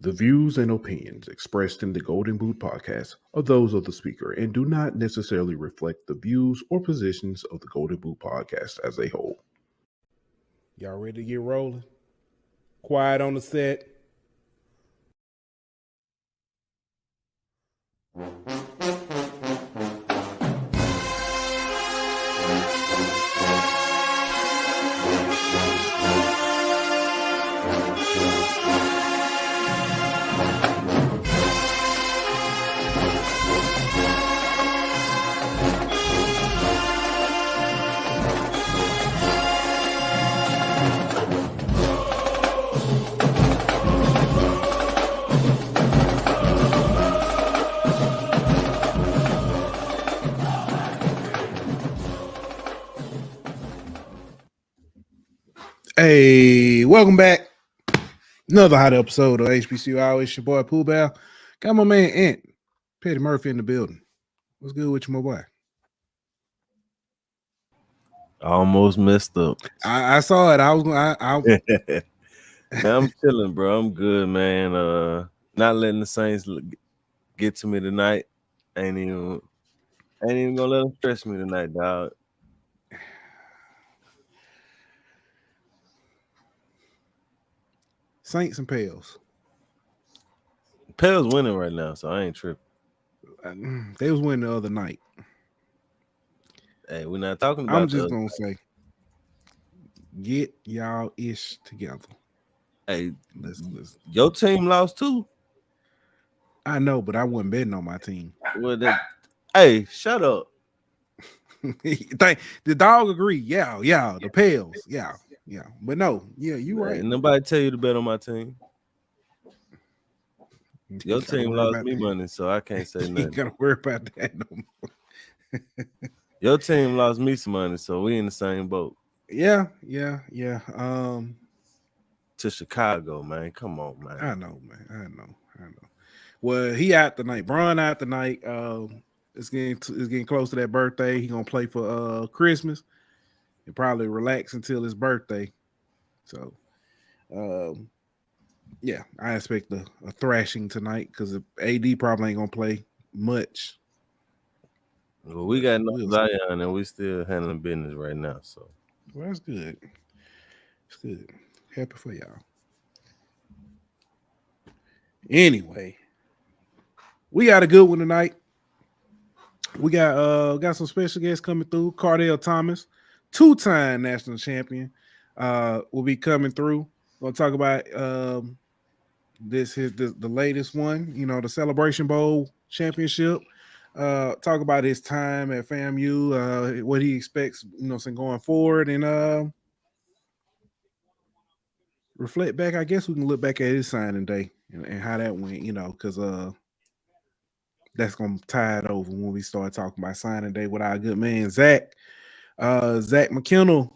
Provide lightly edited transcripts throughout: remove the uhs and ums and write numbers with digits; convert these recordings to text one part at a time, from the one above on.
The views and opinions expressed in the Golden Boot podcast are those of the speaker and do not necessarily reflect the views or positions of the Golden Boot podcast as a whole. Y'all ready to get rolling? Quiet on the set. Hey, welcome back. Another hot episode of HBCU. It's your boy Pooh Bear. Got my man Ant Petty Murphy in the building. What's good with you, my boy? I almost messed up. I saw it. I'm chilling, bro. I'm good, man. Not letting the Saints get to me tonight. Ain't even gonna let them stress me tonight, dog. Saints and Pels. Pels winning right now, so I ain't tripping. They was winning the other night. Hey, we're not talking about. I'm just gonna say, get y'all ish together. Hey, listen. Your team lost too. I know, but I wasn't betting on my team. Well, hey, shut up. The dog agree. Yeah, the Pels. Yeah. But no, you right. Nobody tell you to bet on my team. Your team lost me money, so I can't say nothing. You ain't gotta worry about that no more. Your team lost me some money, so we in the same boat. Yeah. To Chicago, man. Come on, man. I know. Well, he out tonight. Bron out tonight. It's getting close to that birthday. He gonna play for Christmas and probably relax until his birthday. So, yeah, I expect a thrashing tonight because AD probably ain't gonna play much. Well, we got no Zion and we still handling business right now. So, well, that's good. It's good. Happy for y'all. Anyway, we got a good one tonight. We got some special guests coming through. Kardell Thomas, two-time national champion, will be coming through. We'll talk about the latest one, the Celebration Bowl championship. Talk about his time at FAMU, what he expects, going forward, and reflect back. I guess we can look back at his signing day and how that went, because that's gonna tie it over when we start talking about signing day with our good man Zach McKinnell,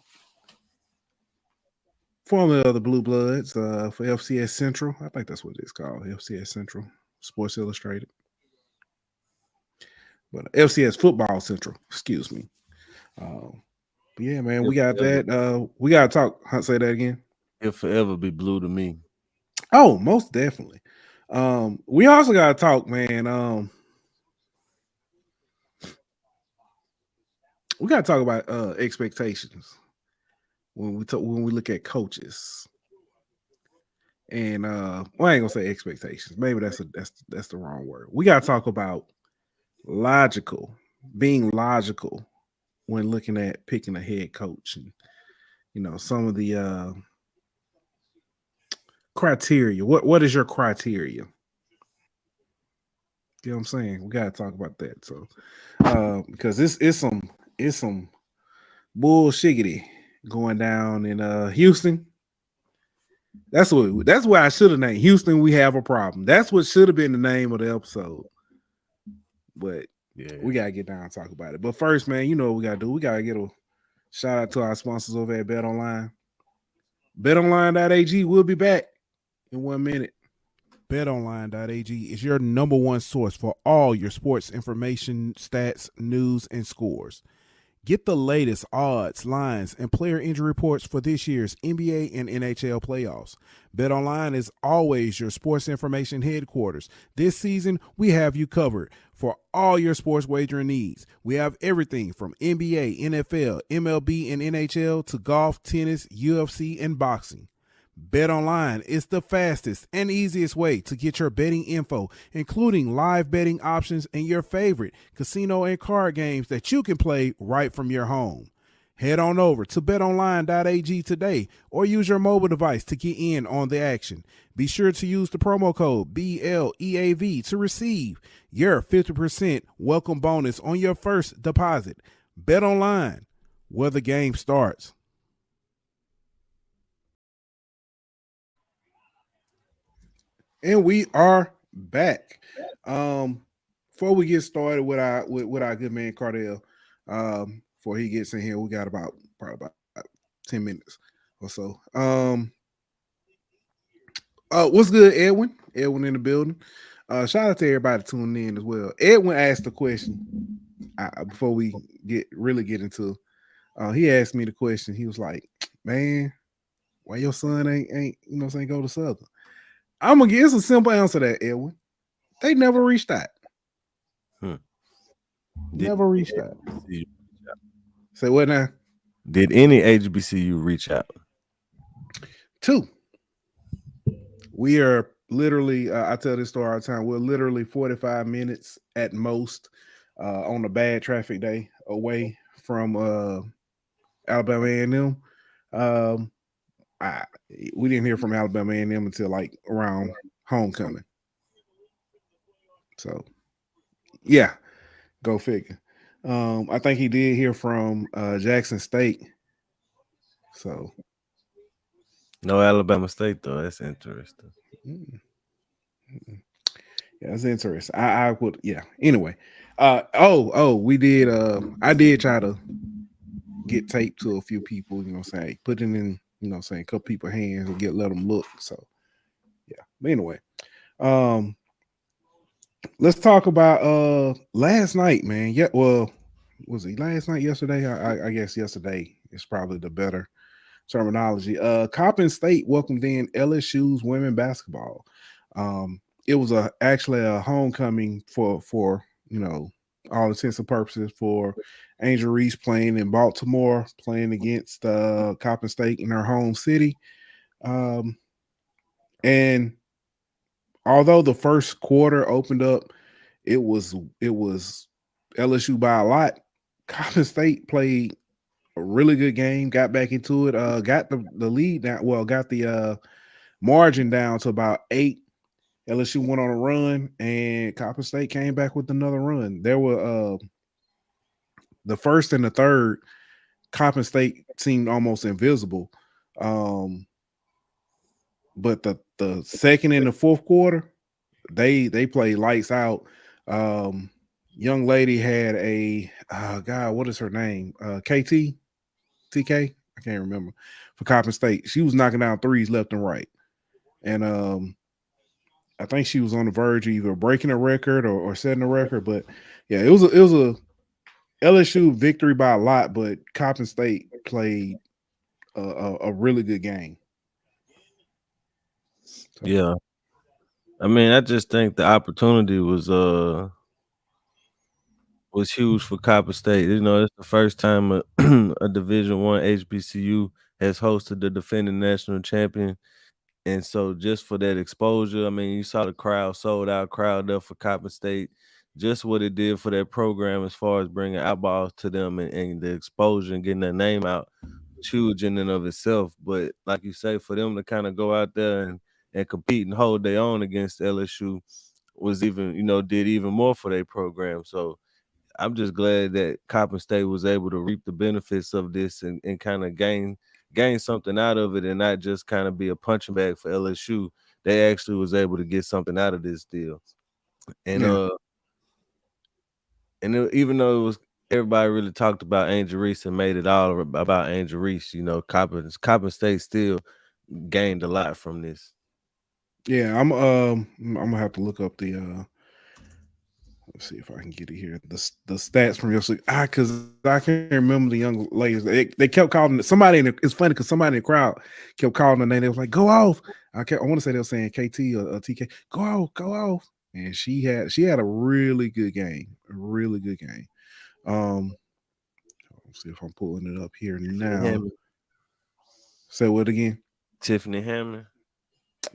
formerly of the Blue Bloods, for FCS Central. I think that's what it's called, FCS Central, Sports Illustrated. But FCS Football Central, excuse me. But yeah, man, we got that. We got to talk. Say that again. It'll forever be blue to me. Oh, most definitely. We also got to talk, man. We got to talk about expectations when we look at coaches. And I ain't gonna say expectations. Maybe that's the wrong word. We got to talk about being logical when looking at picking a head coach, and some of the criteria. What is your criteria? You know what I'm saying? We got to talk about that. So because it's some bullshiggity going down in Houston. That's why I should have named Houston. We have a problem. That's what should have been the name of the episode. But yeah, we gotta get down and talk about it. But first, man, you know what we gotta do. We gotta get a shout out to our sponsors over at BetOnline. BetOnline.ag will be back in 1 minute. BetOnline.ag is your number one source for all your sports information, stats, news, and scores. Get the latest odds, lines, and player injury reports for this year's NBA and NHL playoffs. BetOnline is always your sports information headquarters. This season, we have you covered for all your sports wagering needs. We have everything from NBA, NFL, MLB, and NHL to golf, tennis, UFC, and boxing. BetOnline is the fastest and easiest way to get your betting info, including live betting options and your favorite casino and card games that you can play right from your home. Head on over to betonline.ag today or use your mobile device to get in on the action. Be sure to use the promo code BLEAV to receive your 50% welcome bonus on your first deposit. BetOnline, where the game starts. And we are back. Before we get started with our good man Kardell, before he gets in here, we got probably about 10 minutes or so. What's good, Edwin? Edwin in the building. Shout out to everybody tuning in as well. Edwin asked the question before we get into. He asked me the question. He was like, "Man, why your son ain't go to Southern?" I'm gonna give us a simple answer to that, Edwin. They never reached out. Never reached out. Say what now? Did any HBCU reach out? 2. We are literally, I tell this story all the time, we're literally 45 minutes at most on a bad traffic day away from Alabama A&M. We didn't hear from Alabama A&M until like around homecoming. So, yeah, go figure. I think he did hear from Jackson State. So, no Alabama State though. That's interesting. Yeah, that's interesting. I would, yeah. Anyway, we did. I did try to get tape to a few people. You know what I'm saying? Put it in. You know what I'm saying? A couple people hands and let them look. So, yeah. But anyway, let's talk about last night, man. Yeah, well, was it last night? Yesterday? I guess yesterday is probably the better terminology. Coppin State welcomed in LSU's Women Basketball. It was actually a homecoming for all intents and purposes for Angel Reese playing in Baltimore, playing against Coppin State in her home city. And although the first quarter opened up, it was LSU by a lot. Coppin State played a really good game, got back into it, got the lead down. Well, got the margin down to about 8. LSU went on a run, and Coppin State came back with another run. There were the first and the third, Coppin State seemed almost invisible. But the second and the fourth quarter, they played lights out. Young lady had a God, what is her name? TK? I can't remember. For Coppin State, she was knocking down threes left and right, and I think she was on the verge of either breaking a record or setting a record. But yeah, it was a LSU victory by a lot, but Coppin State played a really good game. So. Yeah, I mean, I just think the opportunity was huge for Coppin State. You know, it's the first time a Division I HBCU has hosted the defending national champion. And so just for that exposure, I mean, you saw the crowd, sold out crowd up for Coppin State. Just what it did for that program as far as bringing eyeballs to them and the exposure and getting their name out, huge in and of itself. But like you say, for them to kind of go out there and compete and hold their own against LSU was even, did even more for their program. So I'm just glad that Coppin State was able to reap the benefits of this and kind of gain something out of it and not just kind of be a punching bag for LSU. They actually was able to get something out of this deal. And even though it was everybody really talked about Angel Reese and made it all about Angel Reese, Coppin State still gained a lot from this. Yeah, I'm gonna have to look up the Let's see if I can get it here. The stats from your because I can't remember the young ladies. They kept calling somebody in it's funny because somebody in the crowd kept calling her name. They was like, "Go off." I want to say they were saying KT or TK. Go off. And she had a really good game. A really good game. Let's see if I'm pulling it up here now. Say what again? Tiffany Hammond.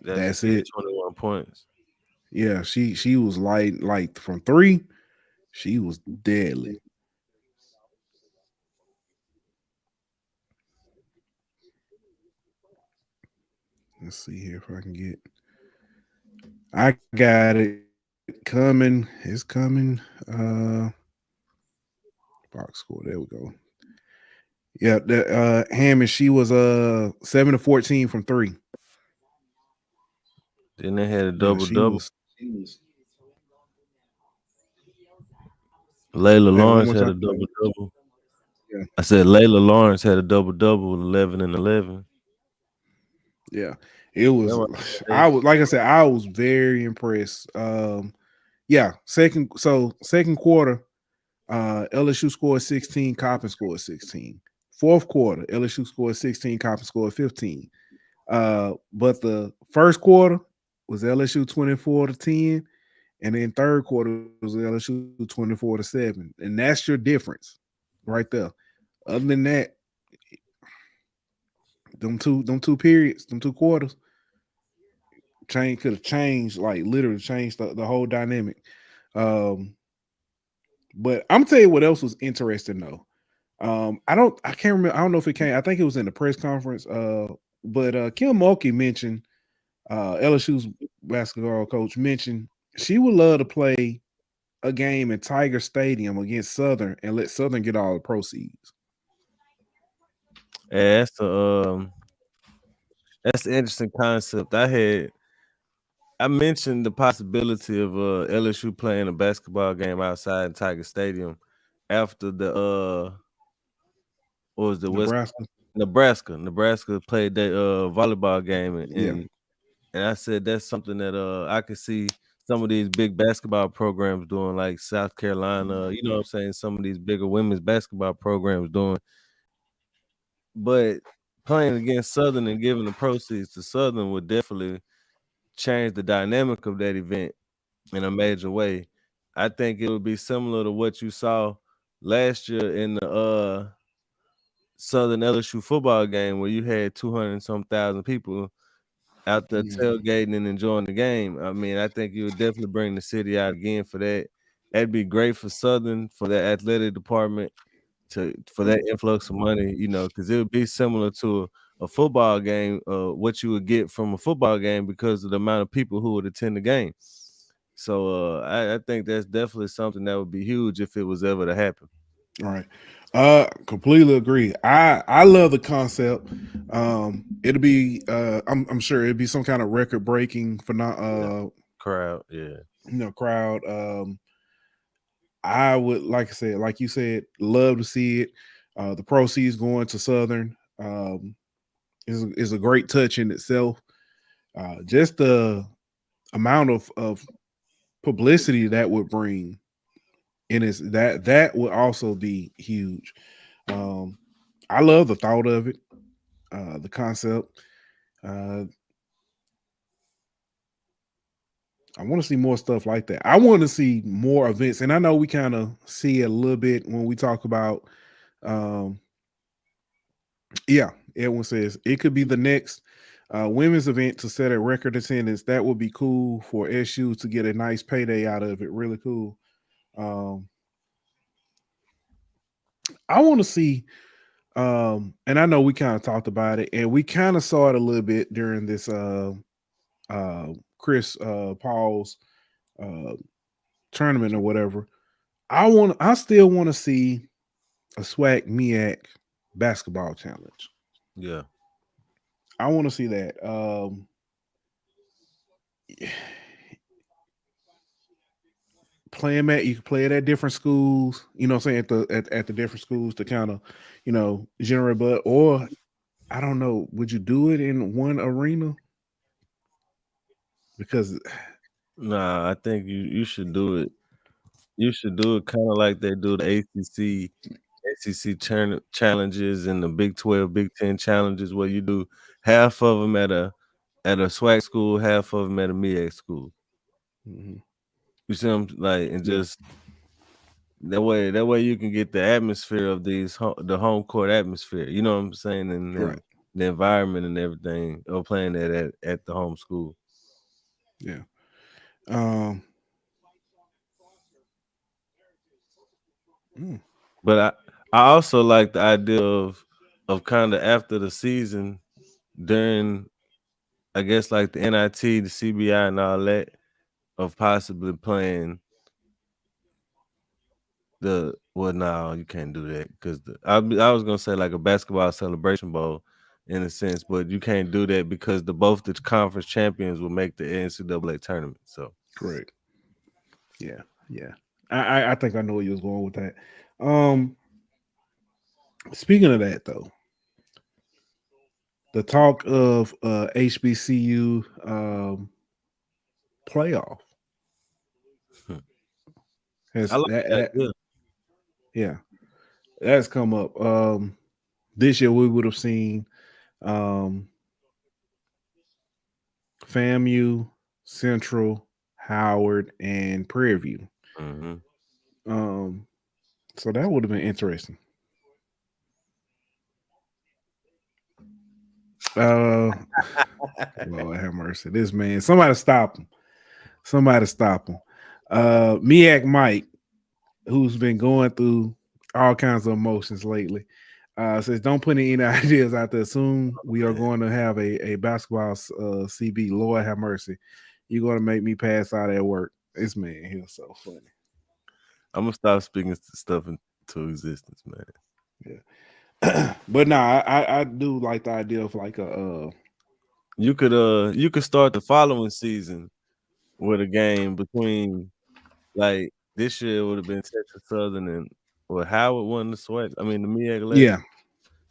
That's it. 21 points. Yeah, she was like from 3, she was deadly. Let's see here if I can get. I got it coming. It's coming. Box score. There we go. Yeah, Hammond. She was 7-14 from 3. Then they had a double. Layla Lawrence had a double. Yeah. I said Layla Lawrence had a double, 11 and 11. Yeah, it was. I was like I said, I was very impressed. Yeah, second quarter, LSU scored 16, Coppin scored 16. Fourth quarter, LSU scored 16, Coppin scored 15. But the first quarter was LSU 24-10, and then third quarter was LSU 24-7, and that's your difference right there. Other than that, them two periods, them 2 quarters, could have changed, like literally changed the whole dynamic. But I'm gonna tell you what else was interesting though. I can't remember. I don't know if it came. I think it was in the press conference. But Kim Mulkey mentioned, LSU's basketball coach mentioned she would love to play a game in Tiger Stadium against Southern and let Southern get all the proceeds. Yeah, that's an interesting concept. I mentioned the possibility of LSU playing a basketball game outside Tiger Stadium after the what was the Nebraska played that volleyball game, and I said that's something that I could see some of these big basketball programs doing, like South Carolina, you know what I'm saying, some of these bigger women's basketball programs doing. But playing against Southern and giving the proceeds to Southern would definitely change the dynamic of that event in a major way. I think it would be similar to what you saw last year in the Southern LSU football game, where you had 200-some thousand people out there tailgating and enjoying the game. I mean, I think you would definitely bring the city out again for that. That'd be great for Southern, for the athletic department, for that influx of money, because it would be similar to a football game, what you would get from a football game because of the amount of people who would attend the game. So I think that's definitely something that would be huge if it was ever to happen. All right. Completely agree. I love the concept. It'll be I'm sure it'll be some kind of record breaking for crowd. Yeah. Crowd. I would, like I said, like you said, love to see it. The proceeds going to Southern is a great touch in itself. Just the amount of publicity that would bring, and that would also be huge. I love the thought of it, the concept. I want to see more stuff like that. I want to see more events, and I know we kind of see it a little bit when we talk about. Everyone says it could be the next women's event to set a record attendance. That would be cool for SU to get a nice payday out of it. Really cool. I want to see, and I know we kind of talked about it, and we kind of saw it a little bit during this Chris Paul's tournament or whatever. I still want to see a SWAC MEAC basketball challenge. Yeah. I want to see that. You can play it at different schools, you know what I'm saying, at the different schools to kind of, generate, but, or I don't know, would you do it in one arena? Because I think you should do it You should do it kind of like they do the ACC challenges and the Big 12, Big 10 challenges, where you do half of them at a SWAC school, half of them at a MEAC school. Mhm. You see them like, and Yeah. just that way you can get the atmosphere of the home court atmosphere. You know what I'm saying, and Right. the environment and everything of playing that at the home school. Yeah. But I also like the idea of kind of after the season, during, I guess, like the NIT, the CBI, and all that, of possibly playing no, you can't do that, because I was gonna say like a basketball celebration bowl in a sense, but you can't do that because both the conference champions will make the NCAA tournament. So Correct. Yeah. Yeah. I think I know where you was going with that. Speaking of that though, the talk of HBCU playoff has I like that idea. yeah, that's come up. This year we would have seen FAMU, Central, Howard, and Prairie View. Mm-hmm. So that would have been interesting. Lord have mercy. This man, somebody stop him. Somebody stop him. Miak Mike, who's been going through all kinds of emotions lately, says, don't put any ideas out there. Soon we are going to have a basketball CB. Lord have mercy. You're going to make me pass out at work. This man, he's so funny. I'm going to stop speaking stuff into existence, man. Yeah. But nah, I do like the idea of like you could start the following season with a game between, like, this year would have been Texas Southern and Howard won the SWAC. I mean the MEAC. Yeah.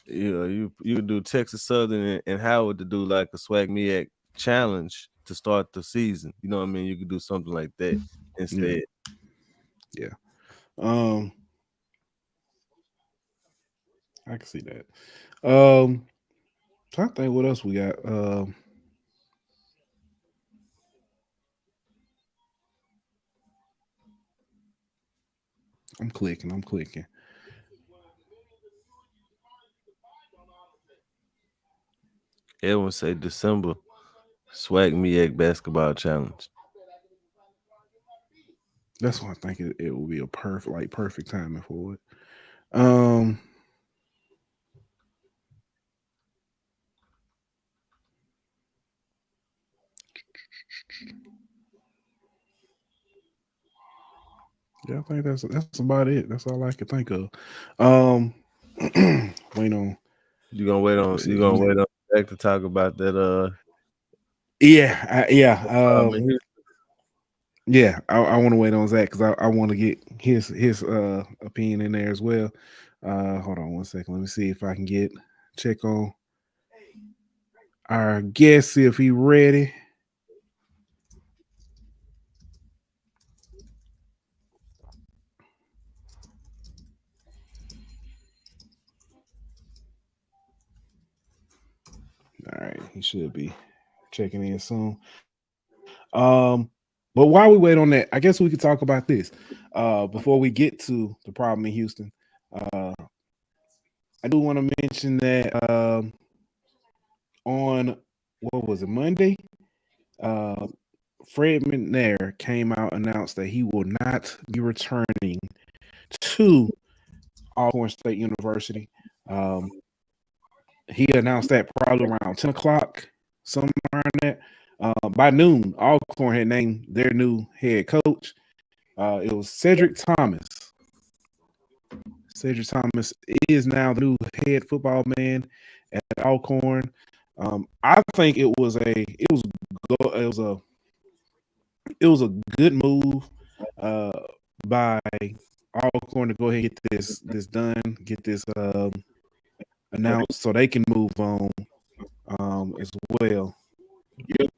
You could do Texas Southern and Howard to do like a SWAC MEAC challenge to start the season. You know what I mean? You could do something like that instead. Yeah. I can see that. Trying to think what else we got. I'm clicking. Everyone say December SWAC MEAC basketball challenge. That's why I think it will be a perfect timing for it. Yeah, I think that's about it. That's all I can think of. Wait on. You gonna wait on Zach to talk about that? Yeah. Yeah. I want to wait on Zach because I want to get his opinion in there as well. Hold on one second. Let me see if I can check on our guest, see if he ready. All right, he should be checking in soon. But while we wait on that, I guess we could talk about this before we get to the problem in Houston. I do want to mention that on what was it, Monday? Fred McNair came out and announced that he will not be returning to Alcorn State University. He announced that probably around 10 o'clock, somewhere around that. By noon, Alcorn had named their new head coach. It was Cedric Thomas. Cedric Thomas is now the new head football man at Alcorn. I think it was a good move by Alcorn to go ahead and get this done, get this announced so they can move on as well.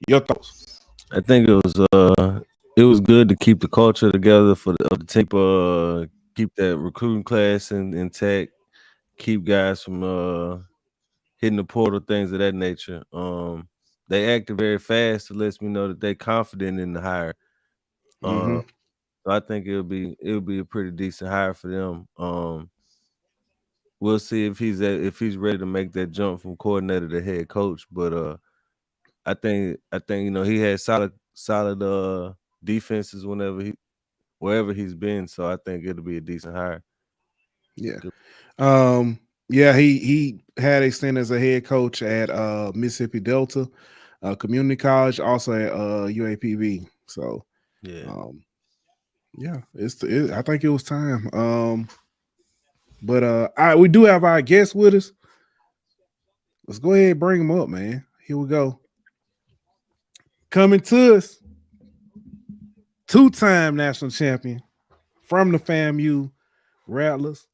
Your thoughts? I think it it was good to keep the culture together for the team. Keep that recruiting class intact. Keep guys from hitting the portal, things of that nature. They acted very fast. It lets me know that they're confident in the hire. Mm-hmm. So I think it'll be a pretty decent hire for them. We'll see if he's ready to make that jump from coordinator to head coach. But I think he had solid defenses wherever he's been. So I think it'll be a decent hire. Yeah. Yeah, he had a stint as a head coach at Mississippi Delta Community College, also at UAPB. So Yeah. yeah, I think it was time. But we do have our guest with us. Let's go ahead and bring him up, man. Here we go. Coming to us, two-time national champion from the FAMU Rattlers,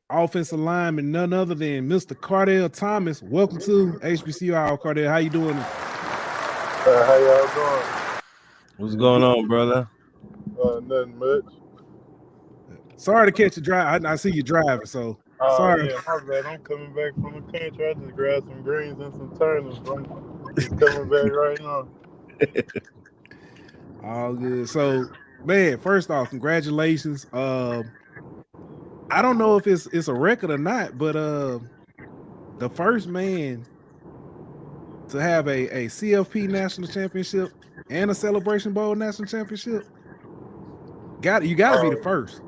offensive lineman, none other than Mr. Kardell Thomas. Welcome to HBCU Hour, Kardell. How you doing? How y'all doing? What's going on, brother? Nothing much. Sorry to catch you drive. I see you driving, so sorry. Yeah, my bad. I'm coming back from the country. I just grabbed some greens and some turnips. I'm just coming back right now. All good. So, man, first off, congratulations. I don't know if it's a record or not, but the first man to have a CFP national championship and a Celebration Bowl national championship. You got to be the first.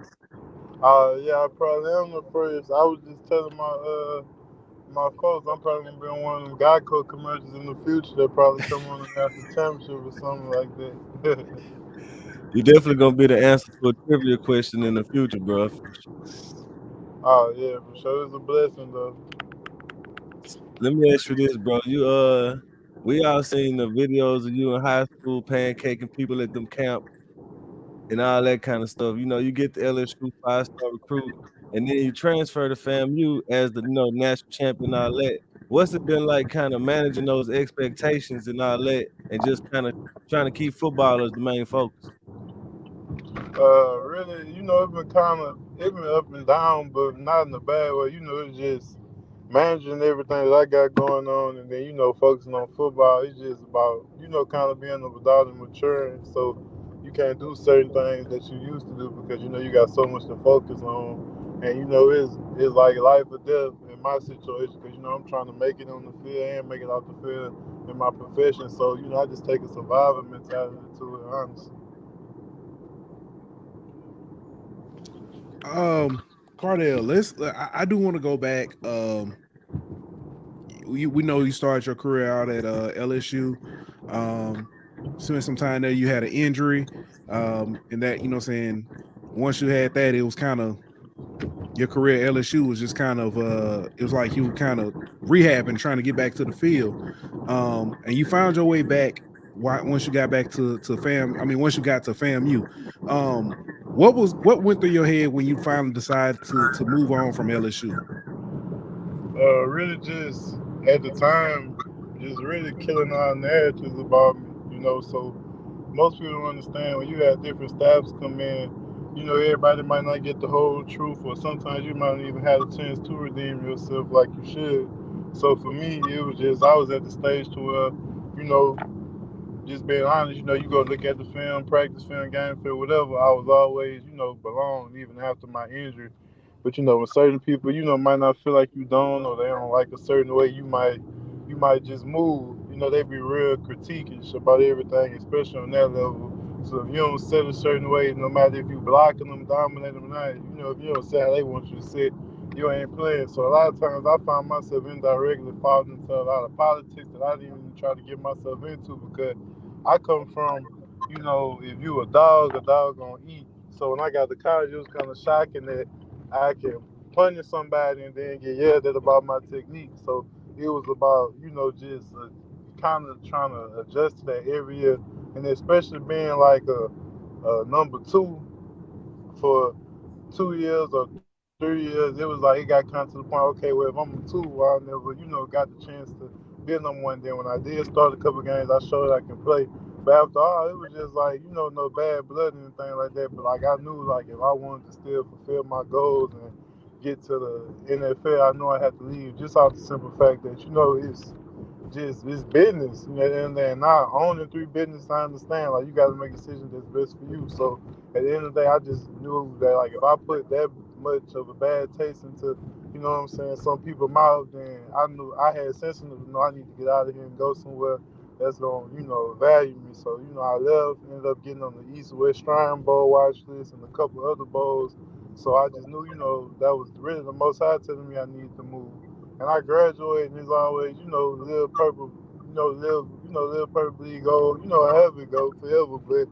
Yeah, I probably am the first. I was just telling my folks I'm probably gonna be on one of them Geico commercials in the future that probably come on the national championship or something like that. You're definitely gonna be the answer to a trivia question in the future, bro. Oh yeah, for sure. It's a blessing though. Let me ask you this, bro. We all seen the videos of you in high school pancaking people at them camps and all that kind of stuff. You get the LSU 5-star recruit, and then you transfer to FAMU as the national champion and all that. What's it been like kind of managing those expectations and all that and just kind of trying to keep football as the main focus? Really, it's been up and down, but not in a bad way. It's just managing everything that I got going on, and then focusing on football. It's just about kind of being an adult and maturing, so you can't do certain things that you used to do because you got so much to focus on, and it's like life or death in my situation because I'm trying to make it on the field and make it off the field in my profession. So I just take a survivor mentality to it, honestly. Kardell, I do want to go back. We know you started your career out at LSU. Spent some time there. You had an injury, and that saying once you had that, it was kind of your career at LSU was just kind of it was like you were kind of rehabbing, trying to get back to the field. And you found your way back once you got back to once you got to FAMU. What went through your head when you finally decided to move on from LSU? Really just at the time, just really killing our narratives about me, so most people don't understand when you have different staffs come in, everybody might not get the whole truth, or sometimes you might not even have a chance to redeem yourself like you should. So for me, it was just, I was at the stage to where, just being honest, you go look at the film, practice film, game film, whatever. I was always, belonged even after my injury. But when certain people, might not feel like you don't, or they don't like a certain way, you might just move. They be real critiquish about everything, especially on that level. So if you don't sit a certain way, no matter if you blocking them, dominating them, or not, if you don't sit how they want you to sit, you ain't playing. So a lot of times I found myself indirectly falling into a lot of politics that I didn't even try to get myself into because I come from, if you a dog gonna eat. So when I got to college, it was kind of shocking that I can punish somebody and then get yelled at about my technique. So it was about, just kind of trying to adjust to that every year. And especially being like a number two for 2 years or 3 years, it was like it got kind of to the point, okay, well, if I'm a two, well, I never, got the chance to be a number one. Then when I did start a couple games, I showed I can play. But after all, it was just like, no bad blood and anything like that. But like I knew like if I wanted to still fulfill my goals and get to the NFL, I knew I had to leave just off the simple fact that, it's business. And not owning 3 businesses, I understand. Like you gotta make decisions that's best for you. So at the end of the day, I just knew that like if I put that much of a bad taste into, some people's mouth, then I knew I had sense enough to know I need to get out of here and go somewhere that's gonna, value me. So, I left, ended up getting on the East West Shrine Bowl watch list and a couple other bowls. So I just knew, that was really the most high telling me I needed to move. And I graduated, and it's always, live purple, live purple go, however it go forever. But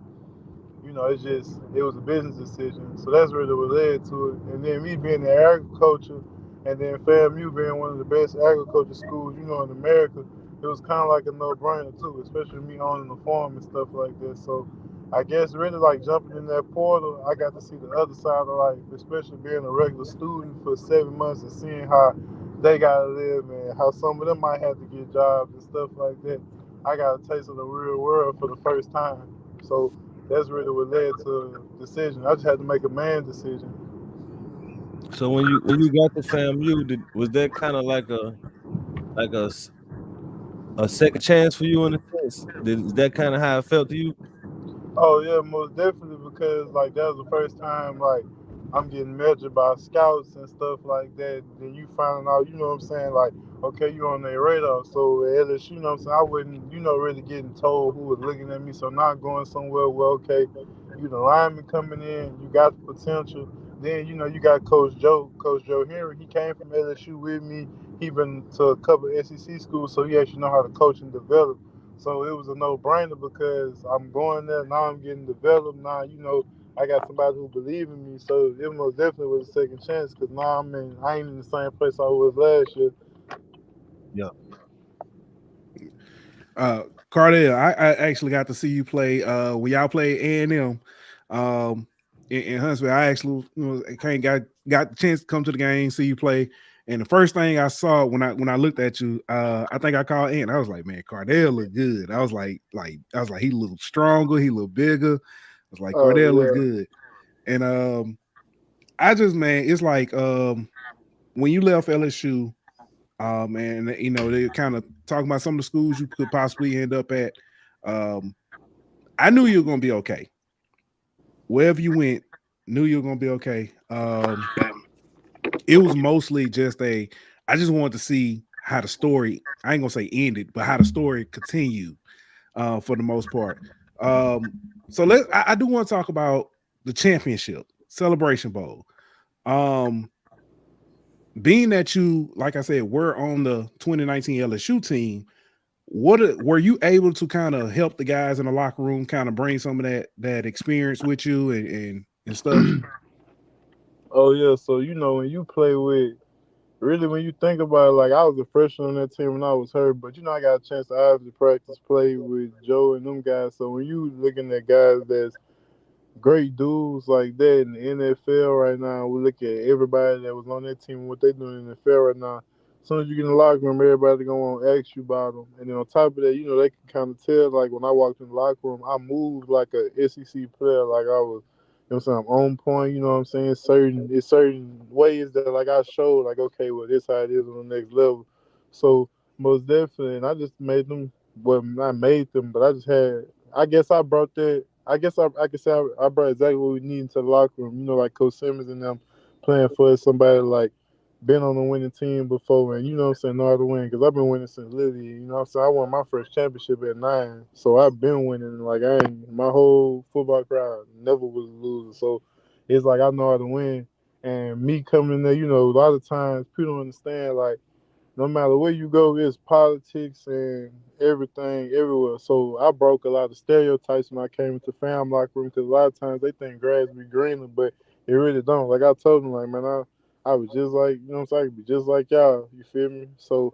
it was a business decision. So that's really what led to it. And then me being in agriculture, and then FAMU being one of the best agriculture schools, in America, it was kind of like a no-brainer too, especially me owning a farm and stuff like that. So I guess really like jumping in that portal, I got to see the other side of life, especially being a regular student for 7 months and seeing how they got to live and how some of them might have to get jobs and stuff like that. I got a taste of the real world for the first time. So that's really what led to a decision. I just had to make a man decision. So when you got to FAMU, was that kind of like a second chance for you in a sense? Is that kind of how it felt to you? Oh yeah, most definitely, because like that was the first time like I'm getting measured by scouts and stuff like that. Then you finding out, you know what I'm saying, like, okay, you on their radar. So at LSU, you know what I'm saying, I wasn't, really getting told who was looking at me. So now going somewhere where, okay, you the lineman coming in, you got the potential. Then, you got Coach Joe Henry. He came from LSU with me. He been to a couple of SEC schools, so he actually know how to coach and develop. So it was a no-brainer because I'm going there, now I'm getting developed. Now, I got somebody who believe in me. So it most definitely was a second chance because now I ain't in the same place I was last year. Yeah. Kardell, I actually got to see you play when y'all played A&M in Huntsville. I actually got the chance to come to the game, see you play. And the first thing I saw when I looked at you, I think I called in. I was like, man, Kardell look good. I was like he looked stronger, he looked bigger. I was like, Kardell look good. And I just, man, it's like when you left LSU, and they kind of talking about some of the schools you could possibly end up at. I knew you were gonna be okay. Wherever you went, knew you were gonna be okay. It was mostly just I just wanted to see how the story, I ain't gonna say ended, but how the story continued for the most part. So I do want to talk about the championship Celebration Bowl. Being that you, like I said, were on the 2019 LSU team, were you able to kind of help the guys in the locker room kind of bring some of that experience with you and stuff? Oh yeah, so when you play with, really when you think about it, like I was a freshman on that team when I was hurt, but I got a chance to obviously practice play with Joe and them guys. So when you looking at guys that's great dudes like that in the NFL right now, we look at everybody that was on that team and what they doing in the NFL right now. As soon as you get in the locker room, everybody gonna want to ask you about them. And then on top of that, they can kind of tell, like when I walked in the locker room, I moved like a SEC player, like I was, I'm on point, you know what I'm saying? Certain ways that like I showed, like, okay, well, this how it is on the next level. So most definitely, and I just made them, well, not made them, but I just had, I guess I brought that, I guess I could say I brought exactly what we need into the locker room. Like Coach Simmons and them playing for somebody like been on the winning team before, and know what I'm saying, know how to win, because I've been winning since Lily. What I'm saying, I won my first championship at 9, so I've been winning. Like my whole football crowd never was a loser, so it's like I know how to win. And me coming in there, a lot of times people don't understand, like, no matter where you go, it's politics and everything everywhere. So I broke a lot of stereotypes when I came into fam locker room, because a lot of times they think grass be greener, but it really don't. Like I told them, like, man, I was just like, what I'm saying, I could be just like y'all. You feel me? So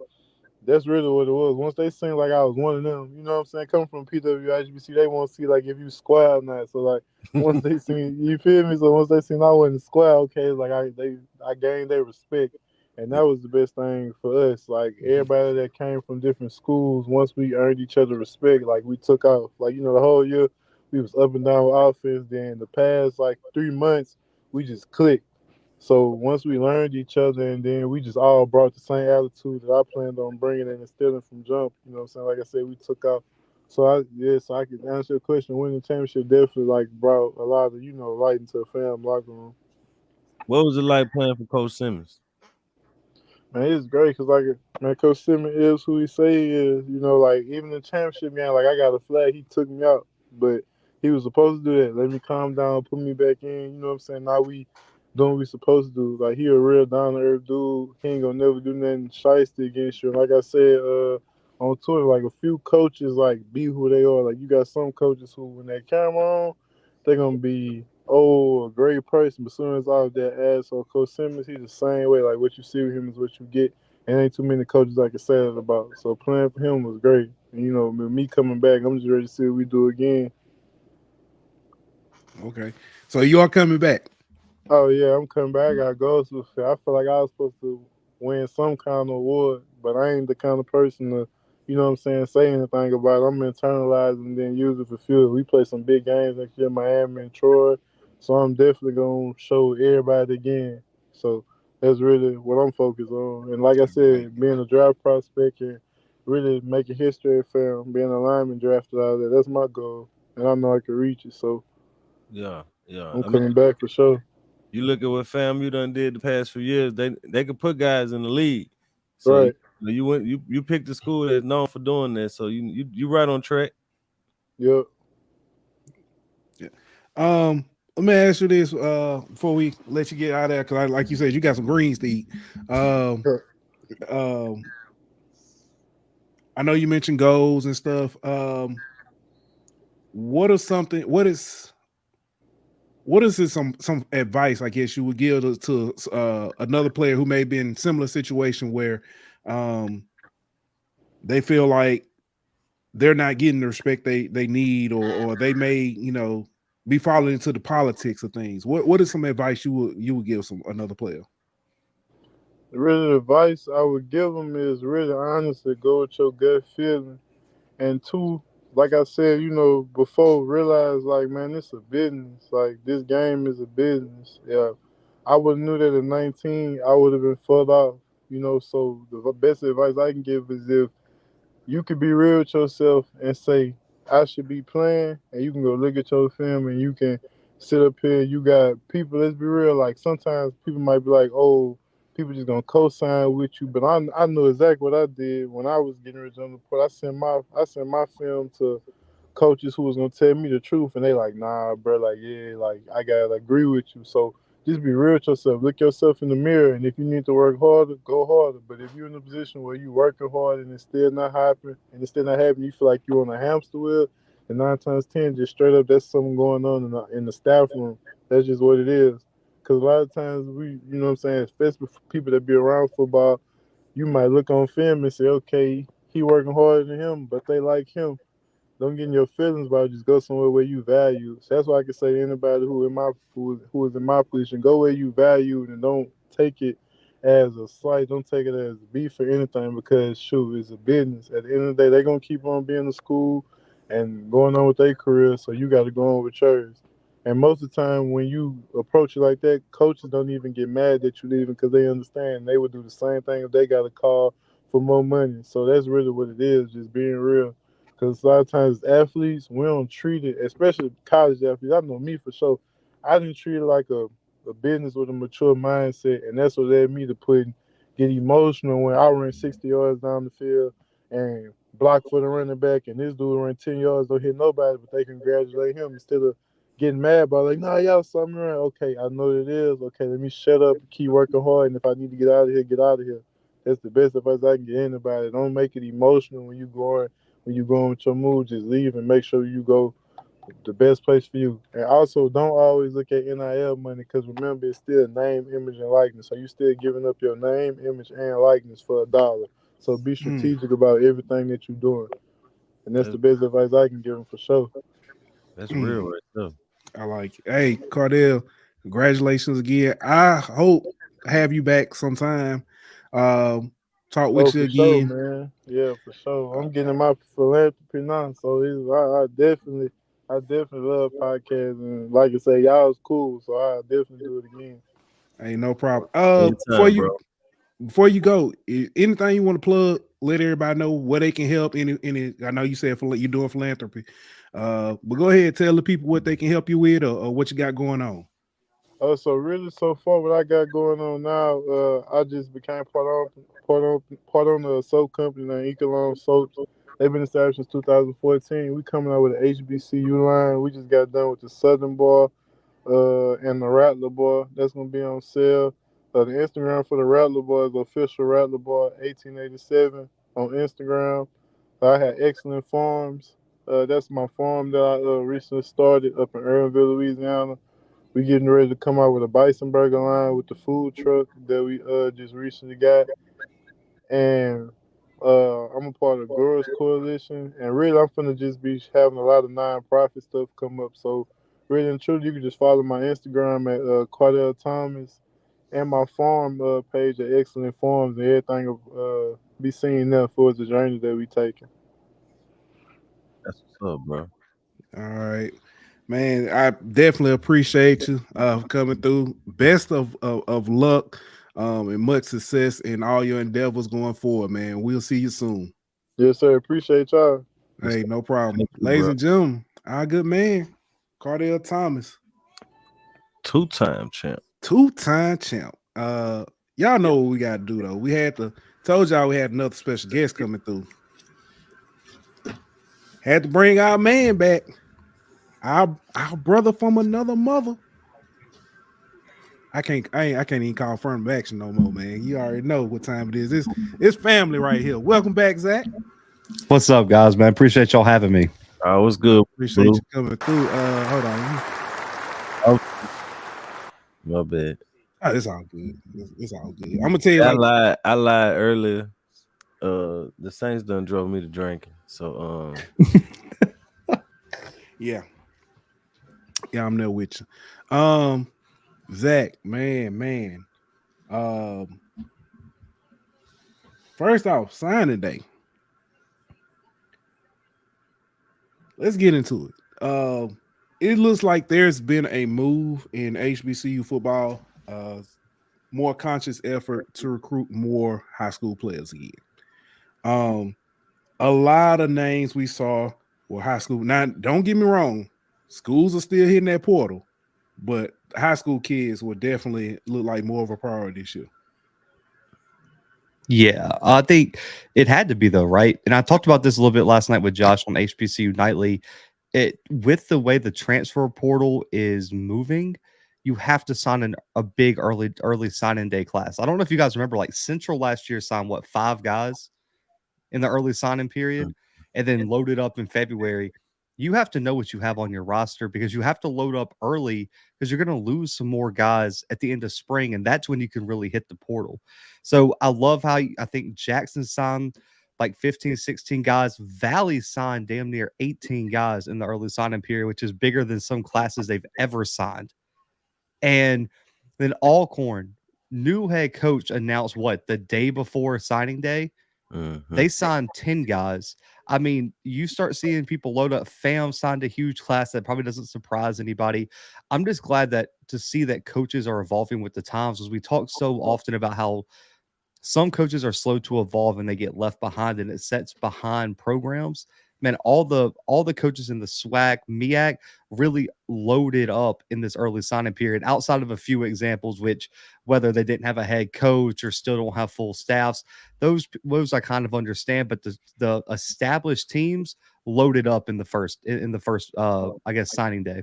that's really what it was. Once they seen like I was one of them, what I'm saying, coming from PW HBC, they want to see like if you square or not. So like once they seen, you feel me? So once they seen I wasn't square, okay, it's like I gained their respect. And that was the best thing for us. Like everybody that came from different schools, once we earned each other respect, like we took off. Like, the whole year we was up and down with offense. Then the past like 3 months, we just clicked. So once we learned each other, and then we just all brought the same attitude that I planned on bringing and instilling from jump. You know what I'm saying? Like I said, we took off. So I can answer your question. Winning the championship definitely like brought a lot of light into the fam locker room. What was it like playing for Coach Simmons? Man, it's great because man, Coach Simmons is who he say he is. Like even the championship game, like I got a flag, he took me out, but he was supposed to do that. Let me calm down, put me back in. You know what I'm saying? Now we doing what we supposed to do. Like he a real down to earth dude. He ain't gonna never do nothing shiesty against you. And like I said, on Twitter, like a few coaches like be who they are. Like you got some coaches who when they camera on, they're gonna be a great person. But as soon as all of that asshole Coach Simmons, he's the same way. Like what you see with him is what you get. And ain't too many coaches I can say that about. So playing for him was great. And with me coming back, I'm just ready to see what we do again. Okay. So you are coming back. Oh yeah, I'm coming back. I got goals to fulfill. I feel like I was supposed to win some kind of award, but I ain't the kind of person to, say anything about it. I'm internalize and then use it for fuel. We play some big games next year, Miami and Troy. So I'm definitely gonna show everybody again. So that's really what I'm focused on. And like I said, being a draft prospect and really making history at film, being a lineman drafted out of there, that's my goal. And I know I can reach it. So Yeah. I'm coming back for sure. You look at what FAMU done did the past few years. They could put guys in the league. So Right. you picked a school that's known for doing that. So you right on track. Yep. Yeah. Let me ask you this before we let you get out of there, because like you said, you got some greens to eat. I know you mentioned goals and stuff. What is some advice I guess you would give to another player who may be in a similar situation where they feel like they're not getting the respect they need, or they may be falling into the politics of things? What is some advice you would give another player? Really, the advice I would give them is really honestly go with your gut feeling. And two, like I said, before, realize like, man, it's a business. Like this game is a business. Yeah, I would have knew that at 19, I would have been fucked off. So the best advice I can give is if you could be real with yourself and say, I should be playing, and you can go look at your film and you can sit up here. You got people, let's be real, like sometimes people might be like, oh, people just gonna co-sign with you. But I know exactly what I did when I was getting rich on the court. I sent my film to coaches who was gonna tell me the truth, and they like, nah, bro, like yeah, like I gotta agree with you. So just be real with yourself. Look yourself in the mirror, and if you need to work harder, go harder. But if you're in a position where you working hard and it's still not happening, you feel like you're on a hamster wheel. And 9 times 10, just straight up, that's something going on in the staff room. That's just what it is. Because a lot of times you know what I'm saying, especially for people that be around football, you might look on film and say, okay, he working harder than him, but they like him. Don't get in your feelings about it. Just go somewhere where you value. So that's why I can say to anybody who is in my position, go where you value and don't take it as a slight. Don't take it as beef or anything, because shoot, it's a business. At the end of the day, they're gonna keep on being in school and going on with their career. So you got to go on with yours. And most of the time, when you approach it like that, coaches don't even get mad that you're leaving because they understand they would do the same thing if they got a call for more money. So that's really what it is, just being real. Because a lot of times athletes, we don't treat it, especially college athletes. I know me for sure. I didn't treat it like a business with a mature mindset, and that's what led me to get emotional when I ran 60 yards down the field and block for the running back, and this dude ran 10 yards, don't hit nobody, but they congratulate him instead of getting mad about like, nah, y'all saw me run. Okay, I know what it is. Okay, let me shut up, keep working hard, and if I need to get out of here, get out of here. That's the best advice I can get anybody. Don't make it emotional when you going with your move. Just leave and make sure you go the best place for you. And also, don't always look at NIL money, because remember, it's still name, image, and likeness. So you still giving up your name, image, and likeness for $1. So be strategic about everything that you're doing. And that's the best advice I can give them for sure. That's real right there. I like it. Hey, Kardell, congratulations again. I hope I have you back sometime. Talk with you For sure, again. man. Yeah, for sure. I'm getting my philanthropy now, so I definitely love podcasting. Like I say, y'all was cool, so I definitely do it again. Ain't no problem. Anytime, bro. Before you go, anything you want to plug, let everybody know where they can help. Any, I know you said you're doing philanthropy, but go ahead, tell the people what they can help you with, or what you got going on. So really, so far, what I got going on now, I just became part on the soap company named Ecolone Soaps. They've been established since 2014. We coming out with an HBCU line. We just got done with the Southern Bar, and the Rattler Bar. That's gonna be on sale. The Instagram for the Rattler Bar is official Rattler Bar 1887 on Instagram. I had Excellent Farms. That's my farm that I recently started up in Earnville, Louisiana. We getting ready to come out with a bison burger line with the food truck that we just recently got, and I'm a part of Growers Coalition, and really I'm finna just be having a lot of nonprofit stuff come up. So really and truly, you can just follow my Instagram at Kardell Thomas and my farm page at Excellent Farms, and everything will be seen there for the journey that we taking. That's what's up, bro. All right, man. I definitely appreciate you coming through. Best of luck, and much success in all your endeavors going forward, man. We'll see you soon. Yes, sir. Appreciate y'all. Hey, no problem. Thank you, Ladies bro. and gentlemen, our good man, Kardell Thomas, Two-time champ. two-time champ. Y'all know what we gotta do though. Told y'all we had another special guest coming through. Had to bring our man back. Our brother from another mother. I can't even call affirmative action no more, man. You already know what time it is. It's family right here. Welcome back, Zach. What's up, guys, man? Appreciate y'all having me. What's good? Appreciate Blue? you coming through. Hold on. My bad. Oh, it's all good. It's all good. I'm gonna tell you I lied earlier. The Saints done drove me to drinking. So yeah, I'm there with you. Zach, man. First off, signing day. Let's get into it. It looks like there's been a move in HBCU football, more conscious effort to recruit more high school players again. A lot of names we saw were high school. Now, don't get me wrong, schools are still hitting that portal, but high school kids will definitely look like more of a priority this year. Yeah, I think it had to be though, right? And I talked about this a little bit last night with Josh on HBCU Nightly. With the way the transfer portal is moving, you have to sign a big early sign-in day class. I don't know if you guys remember, like Central last year signed 5 guys in the early sign-in period, and then loaded up in February. You have to know what you have on your roster because you have to load up early because you're going to lose some more guys at the end of spring, and that's when you can really hit the portal. So I love how I think Jackson signed like 15, 16 guys. Valley signed damn near 18 guys in the early signing period, which is bigger than some classes they've ever signed. And then Alcorn, new head coach, announced the day before signing day. They signed 10 guys. I mean, you start seeing people load up. FAM signed a huge class that probably doesn't surprise anybody. I'm just glad to see that coaches are evolving with the times, as we talk so often about how some coaches are slow to evolve and they get left behind, and it sets behind programs. Man, all the coaches in the SWAC, MEAC really loaded up in this early signing period, outside of a few examples, which whether they didn't have a head coach or still don't have full staffs, those I kind of understand. But the established teams loaded up in the first I guess signing day.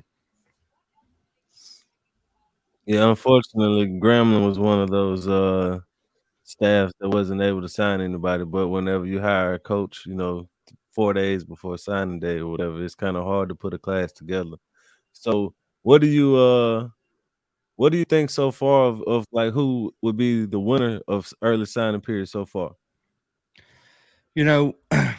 yeah, unfortunately, Gremlin was one of those staffs that wasn't able to sign anybody. But whenever you hire a coach, 4 days before signing day or whatever, it's kind of hard to put a class together. So what do you think so far of like who would be the winner of early signing period so far?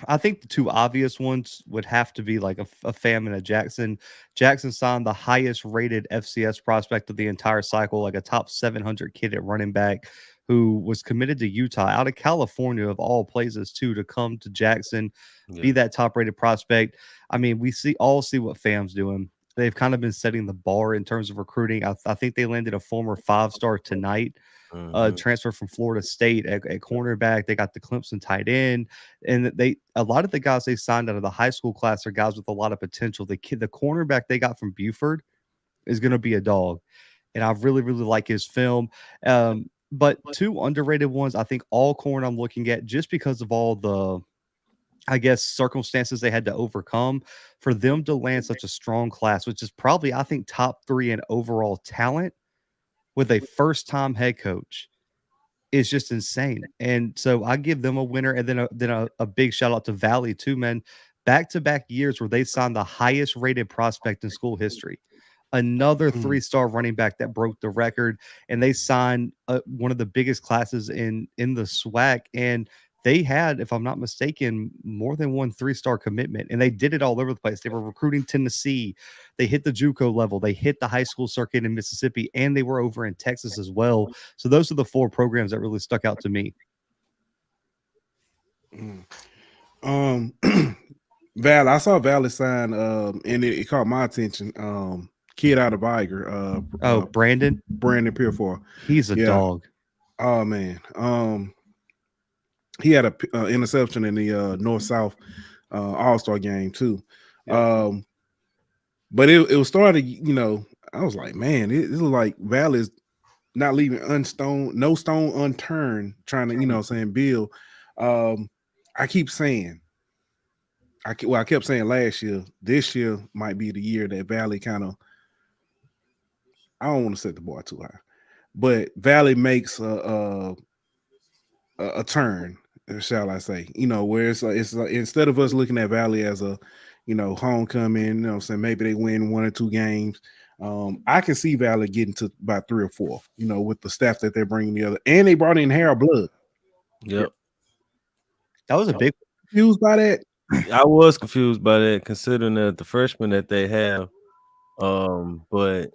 I think the two obvious ones would have to be like a FAM and a Jackson. Jackson signed the highest rated FCS prospect of the entire cycle, like a top 700 kid at running back, who was committed to Utah out of California of all places too, to come to Jackson, be that top rated prospect. I mean, we see what FAM's doing. They've kind of been setting the bar in terms of recruiting. I think they landed a former 5-star tonight, transfer from Florida State at cornerback. They got the Clemson tight end, and a lot of the guys they signed out of the high school class are guys with a lot of potential. The cornerback they got from Buford is going to be a dog, and I really, really like his film. But two underrated ones, I think Alcorn I'm looking at just because of all the, I guess, circumstances they had to overcome for them to land such a strong class, which is probably, I think, top 3 in overall talent with a first-time head coach, is just insane. And so I give them a winner, and then a big shout out to Valley too, man. Back-to-back years where they signed the highest rated prospect in school history. Another 3-star running back that broke the record, and they signed one of the biggest classes in the SWAC, and they had, if I'm not mistaken, more than one 3-star commitment, and they did it all over the place. They were recruiting Tennessee, they hit the JUCO level, they hit the high school circuit in Mississippi, and they were over in Texas as well. So those are the 4 programs that really stuck out to me. Val, I saw Valley sign, and it caught my attention. Kid out of Iger, Brandon Pierfort. He's a dog. Oh man, he had a interception in the North-South All-Star game too. Yeah. But it was starting, you know, I was like, man, it was like Valley's not leaving no stone unturned, trying to, you know, saying build. I keep saying, I kept saying last year, this year might be the year that Valley kind of, I don't want to set the bar too high, but Valley makes a turn, shall I say, you know, where it's like, instead of us looking at Valley as a, you know, homecoming, you know, saying maybe they win 1 or 2 games. I can see Valley getting to about 3 or 4, you know, with the staff that they're bringing together, and they brought in Harold Blood. Yep. That was a big. Confused by that? I was confused by that, considering that the freshmen that they have, but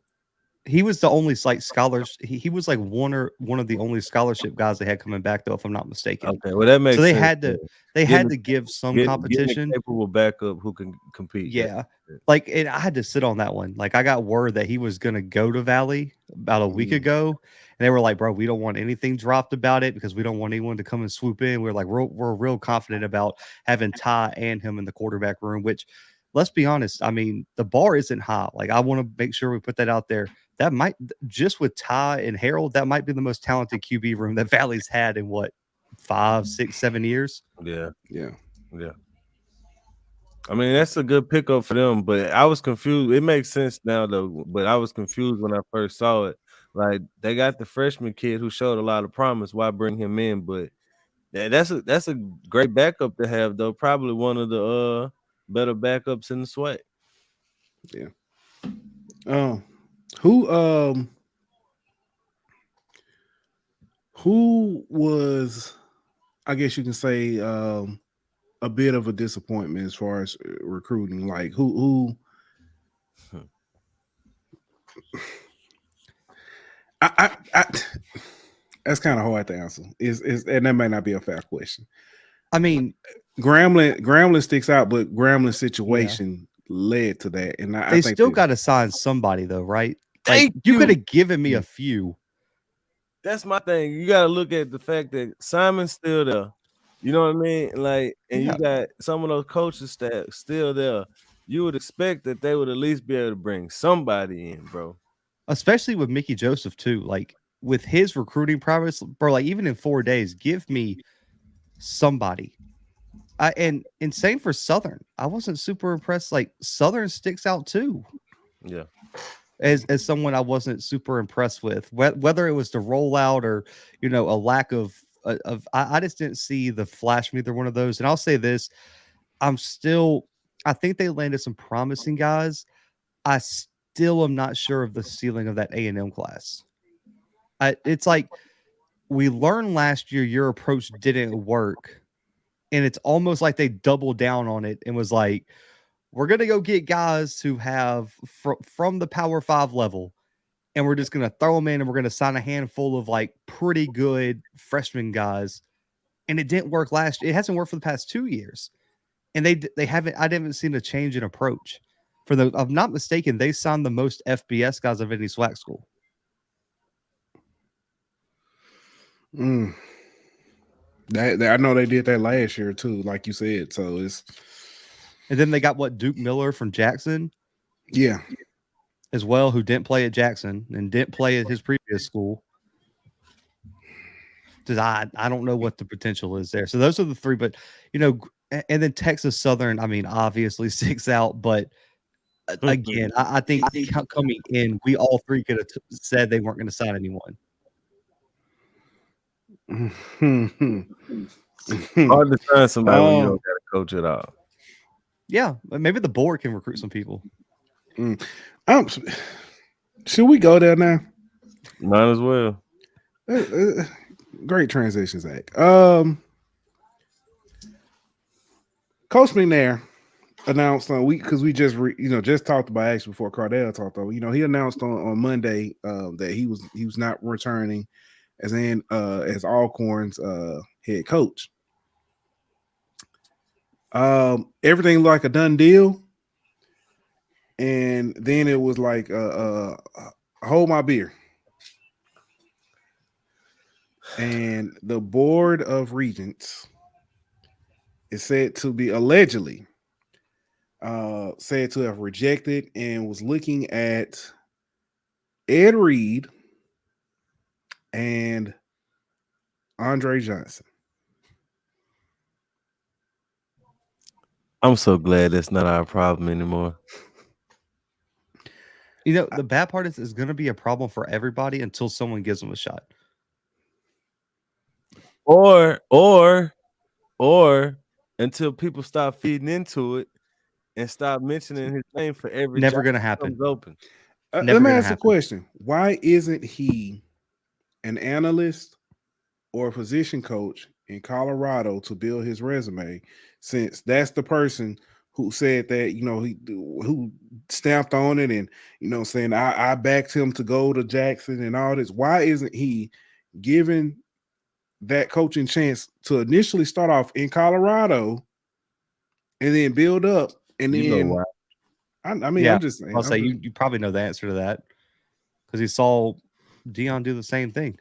he was the only scholars. He was like one of the only scholarship guys they had coming back, though, if I'm not mistaken. Okay, well that makes sense. They had to give some competition. Capable backup who can compete. Yeah, like I had to sit on that one. Like I got word that he was gonna go to Valley about a week ago, and they were like, "Bro, we don't want anything dropped about it because we don't want anyone to come and swoop in." We're like, we're real confident about having Ty and him in the quarterback room. Which, let's be honest, I mean, the bar isn't high. Like I want to make sure we put that out there. That might, just with Ty and Harold, that might be the most talented QB room that Valley's had in what, 5, 6, 7 years. Yeah. I mean, that's a good pickup for them, but I was confused. It makes sense now though, but I was confused when I first saw it. Like they got the freshman kid who showed a lot of promise. Why bring him in? But that's a great backup to have though. Probably one of the better backups in the SWAC. Yeah. Who was, I guess you can say, a bit of a disappointment as far as recruiting? Like who I that's kind of hard to answer. And that may not be a fair question. I mean, Grambling sticks out, but Grambling's situation led to that. And I think still got to sign somebody though, right? Like you could have given me a few. That's my thing. You got to look at the fact that Simon's still there. You know what I mean? Like, and you got some of those coaches staff still there. You would expect that they would at least be able to bring somebody in, bro. Especially with Mickey Joseph too. Like with his recruiting prowess, bro. Like even in 4 days, give me somebody. And same for Southern. I wasn't super impressed. Like Southern sticks out too. Yeah. As someone I wasn't super impressed with, whether it was the rollout or, you know, a lack of I just didn't see the flash from either one of those. And I'll say this, I think they landed some promising guys. I still am not sure of the ceiling of that A&M class. It's like we learned last year your approach didn't work. And it's almost like they doubled down on it and was like, we're going to go get guys who have from the Power 5 level and we're just going to throw them in and we're going to sign a handful of like pretty good freshman guys. And it didn't work last year. It hasn't worked for the past 2 years. And they haven't, I haven't seen a change in approach. For the, I'm not mistaken, they signed the most FBS guys of any SWAC school. I know they did that last year too, like you said. So it's, and then they got Duke Miller from Jackson, yeah, as well, who didn't play at Jackson and didn't play at his previous school. I don't know what the potential is there. So those are the three, but and then Texas Southern, I mean, obviously sticks out, but again, I think coming in, we all three could have said they weren't going to sign anyone. Hard to sign somebody when you don't got to coach it out. Yeah, maybe the board can recruit some people. Should we go there now? Might as well. Great transition, Zach. Coach McNair announced on because we just just talked about actually before Kardell talked about. He announced on Monday that he was not returning as Alcorn's head coach. Everything like a done deal, and then it was like hold my beer. And the board of regents is said to be allegedly said to have rejected and was looking at Ed Reed and Andre Johnson. I'm so glad that's not our problem anymore. The bad part is it's going to be a problem for everybody until someone gives them a shot. Or until people stop feeding into it and stop mentioning his name for every never going to happen. Open. Let me ask a question. Why isn't he an analyst or a position coach in Colorado to build his resume, since that's the person who said that, who stamped on it and, saying I backed him to go to Jackson and all this. Why isn't he given that coaching chance to initially start off in Colorado and then build up? And then, I'm just saying. I'll say you probably know the answer to that because he saw Dion do the same thing.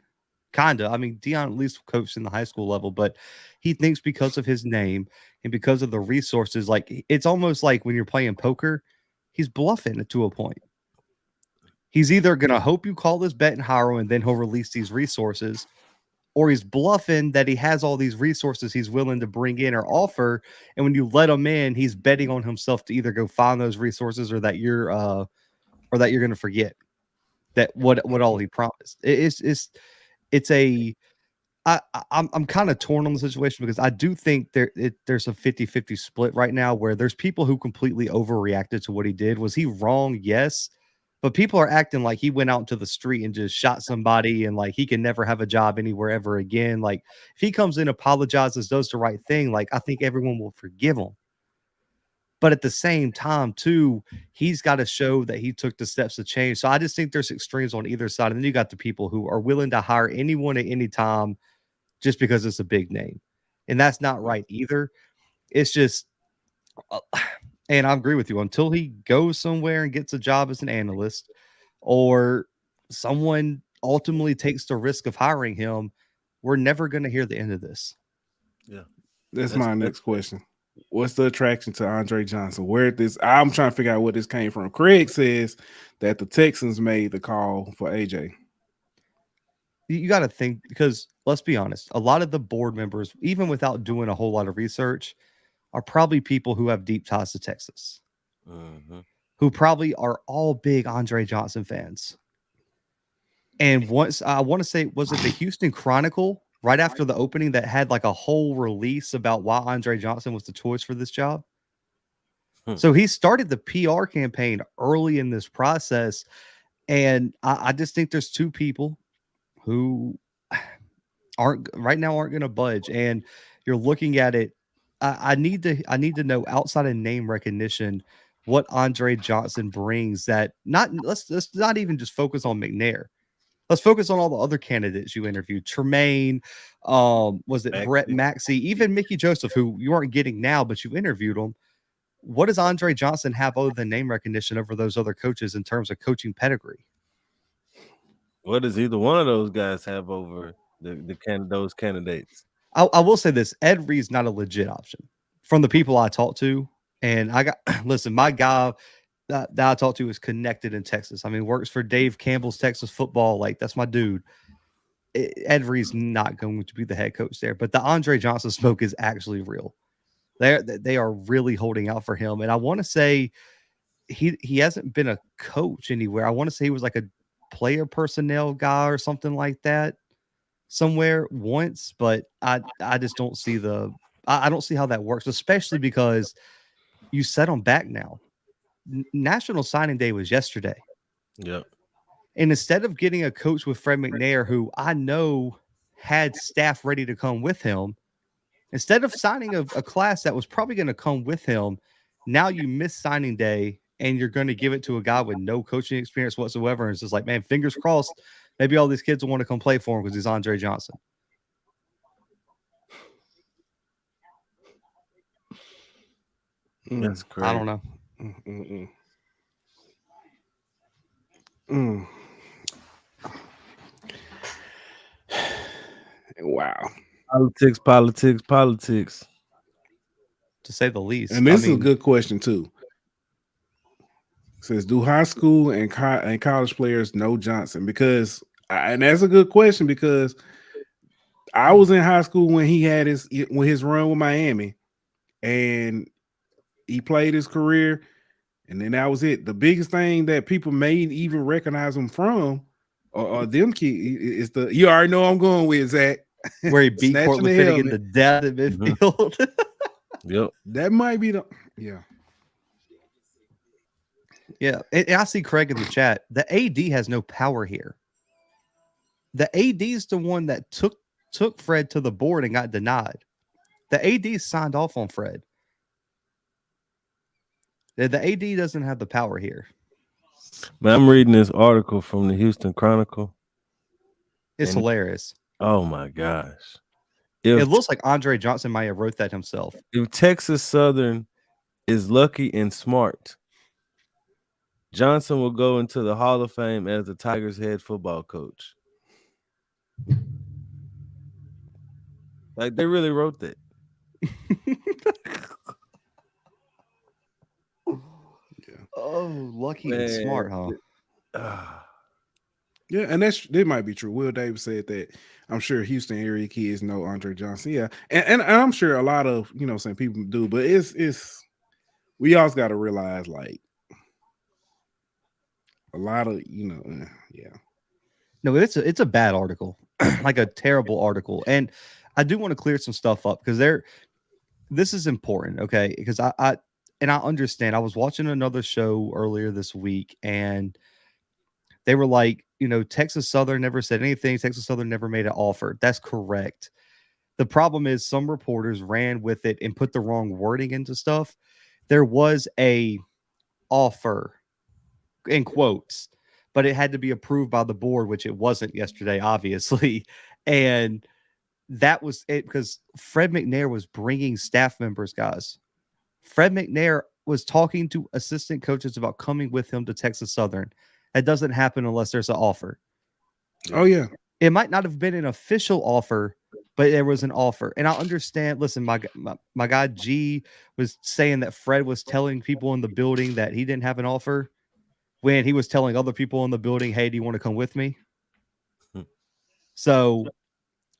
Kinda. I mean, Dion at least coached in the high school level, but he thinks because of his name and because of the resources, like it's almost like when you're playing poker, he's bluffing it to a point. He's either going to hope you call this bet and hire and then he'll release these resources, or he's bluffing that he has all these resources he's willing to bring in or offer. And when you let him in, he's betting on himself to either go find those resources or that you're going to forget that what all he promised. I'm kind of torn on the situation because I do think there's a 50-50 split right now where there's people who completely overreacted to what he did. Was he wrong? Yes. But people are acting like he went out into the street and just shot somebody and like he can never have a job anywhere ever again. Like if he comes in, apologizes, does the right thing, like I think everyone will forgive him. But at the same time, too, he's got to show that he took the steps to change. So I just think there's extremes on either side. And then you got the people who are willing to hire anyone at any time just because it's a big name. And that's not right either. It's just, and I agree with you, until he goes somewhere and gets a job as an analyst or someone ultimately takes the risk of hiring him, we're never going to hear the end of this. Yeah. That's my next question. What's the attraction to Andre Johnson? I'm trying to figure out where this came from. Craig says that the Texans made the call for AJ. You got to think, because let's be honest, a lot of the board members, even without doing a whole lot of research, are probably people who have deep ties to Texas, who probably are all big Andre Johnson fans. And once, I want to say, was it the Houston Chronicle right after the opening that had like a whole release about why Andre Johnson was the choice for this job? So he started the PR campaign early in this process. And I just think there's two people who aren't going to budge. And you're looking at it. I need to know, outside of name recognition, what Andre Johnson brings that let's not even just focus on McNair. Let's focus on all the other candidates you interviewed. Tremaine, was it Maxey. Brett Maxey, even Mickey Joseph, who you aren't getting now, but you interviewed him. What does Andre Johnson have other than name recognition over those other coaches in terms of coaching pedigree? What does either one of those guys have over those candidates? I will say this: Ed Reed's not a legit option from the people I talked to, and I got listen. My guy that I talked to is connected in Texas. I mean, works for Dave Campbell's Texas Football. Like, that's my dude. Ed Reed's not going to be the head coach there, but the Andre Johnson smoke is actually real. They are really holding out for him, and I want to say he hasn't been a coach anywhere. I want to say he was like a player personnel guy or something like that somewhere once, but I just don't see I don't see how that works, especially because you set them back now. National Signing Day was yesterday. Yep. And instead of getting a coach with Fred McNair, who I know had staff ready to come with him, instead of signing a class that was probably going to come with him, now you miss signing day and you're going to give it to a guy with no coaching experience whatsoever. And it's just like, man, fingers crossed, maybe all these kids will want to come play for him because he's Andre Johnson. That's crazy. I don't know. Wow. Politics. To say the least. And this is a good question too. It says, do high school and college players know Johnson? Because, and that's a good question because I was in high school when he had his run with Miami, and he played his career, and then that was it. The biggest thing that people may even recognize him from, or them kids, is you already know I'm going with, Zach. Where he beat Cortland Finnegan to death at midfield. Yep. That might be Yeah, and I see Craig in the chat. The AD has no power here. The AD is the one that took Fred to the board and got denied. The AD signed off on Fred. The AD doesn't have the power here. Man, I'm reading this article from the Houston Chronicle. It's hilarious. Oh my gosh. It looks like Andre Johnson might have wrote that himself. If Texas Southern is lucky and smart, Johnson will go into the Hall of Fame as the Tigers' head football coach. Like, they really wrote that. Oh, lucky and smart, huh? Yeah, and that might be true. Will Davis said that. I'm sure Houston area kids know Andre Johnson. Yeah, and I'm sure a lot of some people do, but it's we also got to realize, like, a lot of yeah. No, it's a bad article, like a terrible article, and I do want to clear some stuff up because this is important, okay? Because I understand. I was watching another show earlier this week, and they were like, Texas Southern never said anything. Texas Southern never made an offer. That's correct. The problem is some reporters ran with it and put the wrong wording into stuff. There was a offer, in quotes, but it had to be approved by the board, which it wasn't yesterday, obviously. And that was it because Fred McNair was bringing staff members, guys. Fred McNair was talking to assistant coaches about coming with him to Texas Southern. That doesn't happen unless there's an offer. Oh, yeah. It might not have been an official offer, but there was an offer. And I understand. Listen, my guy G was saying that Fred was telling people in the building that he didn't have an offer when he was telling other people in the building, hey, do you want to come with me? So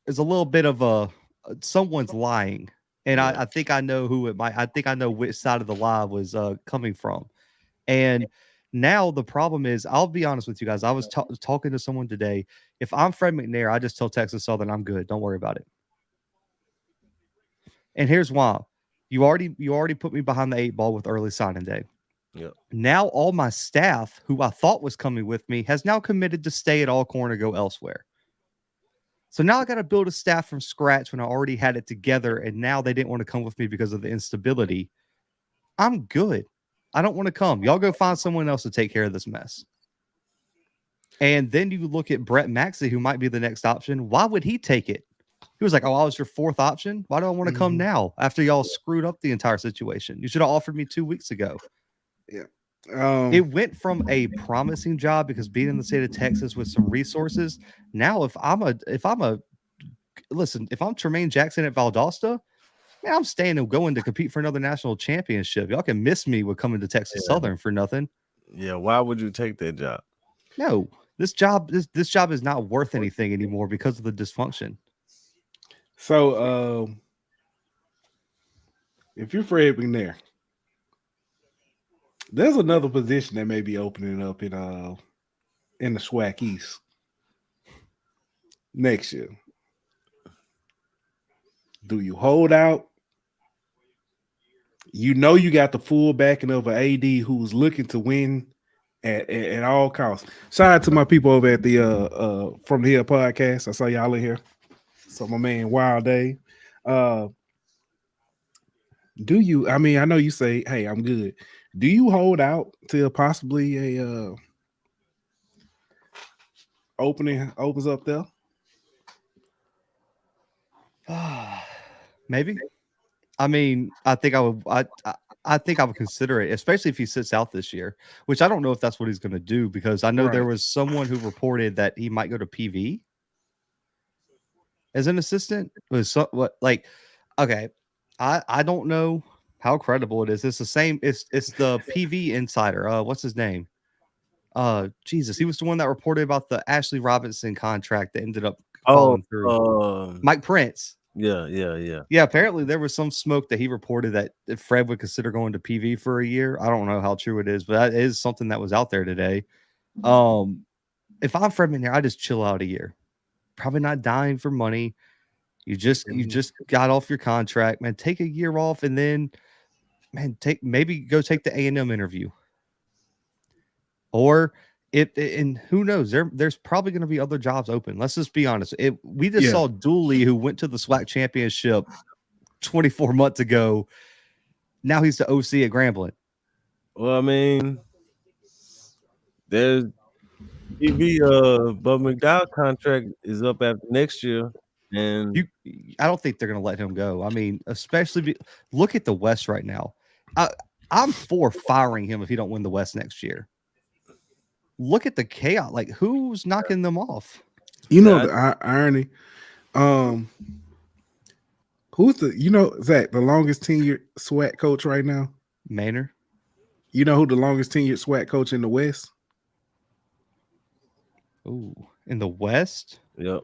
there's a little bit of someone's lying. And I think I know who it might. I think I know which side of the lie was coming from. And now the problem is, I'll be honest with you guys. I was talking to someone today. If I'm Fred McNair, I just tell Texas Southern I'm good. Don't worry about it. And here's why. You already put me behind the 8 ball with early signing day. Yep. Now all my staff, who I thought was coming with me, has now committed to stay at Alcorn or go elsewhere. So now I got to build a staff from scratch when I already had it together, and now they didn't want to come with me because of the instability. I'm good. I don't want to come. Y'all go find someone else to take care of this mess. And then you look at Brett Maxey, who might be the next option. Why would he take it? He was like, oh, I was your fourth option. Why do I want to come now after y'all screwed up the entire situation? You should have offered me 2 weeks ago. Yeah. It went from a promising job because being in the state of Texas with some resources. Now, if I'm Tremaine Jackson at Valdosta, man, I'm staying and going to compete for another national championship. Y'all can miss me with coming to Texas Southern for nothing. Yeah, why would you take that job? No, this job is not worth anything anymore because of the dysfunction. So, if you're Fred McNair, there's another position that may be opening up in the SWAC East next year. Do you hold out? You know you got the full backing of an AD who's looking to win at all costs. Shout out to my people over at the From the Hill podcast. I saw y'all in here. So my man Wild Dave. Do you? I mean, I know you say, "Hey, I'm good." Do you hold out till possibly a opening opens up there? Maybe. I mean, I think I would. I think I would consider it, especially if he sits out this year. Which I don't know if that's what he's going to do because I know there was someone who reported that he might go to PV as an assistant. Okay, I don't know how credible it is. It's the same. It's the PV insider. What's his name? Jesus, he was the one that reported about the Ashley Robinson contract that ended up falling through. Mike Prince. Yeah. Apparently there was some smoke that he reported that Fred would consider going to PV for a year. I don't know how true it is, but that is something that was out there today. If I'm Fred McNair, I just chill out a year. Probably not dying for money. You just got off your contract, man. Take a year off and then, man, go take the A&M interview. Or and who knows? There's probably going to be other jobs open. Let's just be honest. We just saw Dooley, who went to the SWAC championship 24 months ago. Now he's the OC at Grambling. Well, I mean, there's Bub McDowell contract is up after next year, and I don't think they're going to let him go. I mean, especially look at the West right now. I'm for firing him if he don't win the West next year. Look at the chaos. Like, who's knocking them off? You know the irony. Who's Zach, the longest tenured SWAC coach right now? Maynard. You know who the longest tenured SWAC coach in the West? Ooh, in the West? Yep.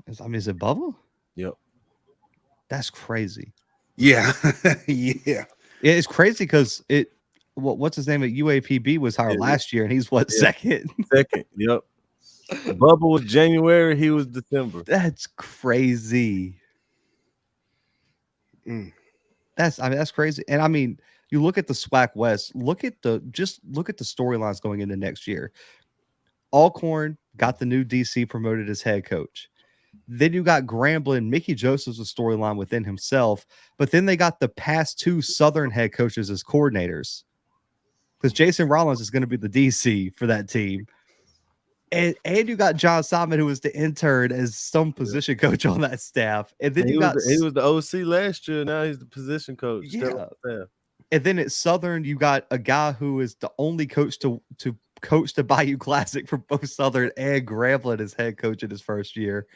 Is it Bubba? Yep. That's crazy. Yeah. Yeah. It's crazy because what's his name at UAPB was hired last year, and he's second? Second, yep. Bubba was January, he was December. That's crazy. That's crazy. And I mean, you look at the SWAC West, look at the storylines going into next year. Alcorn got the new DC promoted as head coach. Then you got Grambling. Mickey Joseph's a storyline within himself, but then they got the past two Southern head coaches as coordinators. Because Jason Rollins is going to be the DC for that team. And you got John Simon, who was the intern as some position coach on that staff. And then he was the OC last year. Now he's the position coach. Yeah. And then at Southern, you got a guy who is the only coach to coach the Bayou Classic for both Southern and Grambling as head coach in his first year.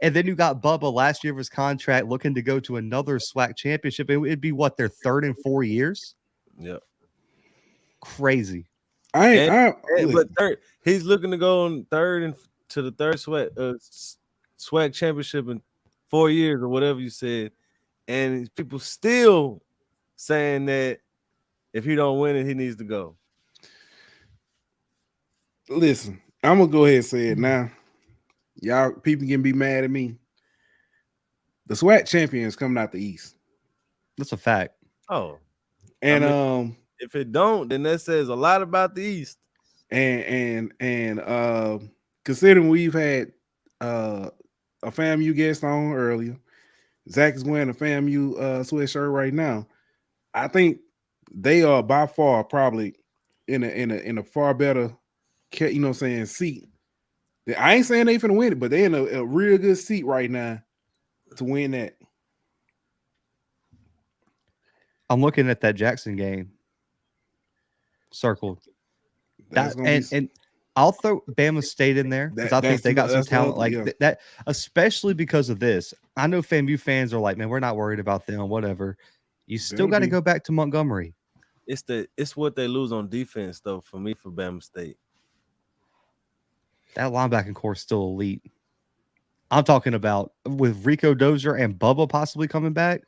And then you got Bubba last year of his contract looking to go to another SWAC championship. It'd be their third in 4 years? Yep. Crazy. But third, he's looking to go on third to the third SWAC championship in 4 years or whatever you said. And people still saying that if he don't win it, he needs to go. Listen, I'm gonna go ahead and say it now. Y'all people can be mad at me. The SWAC champion is coming out the East. That's a fact. Oh. And if it don't, then that says a lot about the East. And considering we've had a FAMU guest on earlier, Zach is wearing a FAMU sweatshirt right now. I think they are by far probably in a far better, you know what I'm saying, seat. I ain't saying they finna win it, but they're in a real good seat right now to win that. I'm looking at that Jackson game circled. And I'll throw Bama State in there because I think they got some talent like that, especially because of this. I know FAMU fans are like, man, we're not worried about them, whatever. You still got to go back to Montgomery. It's what they lose on defense, though, for me, for Bama State. That linebacking core is still elite. I'm talking about with Rico Dozier and Bubba possibly coming back.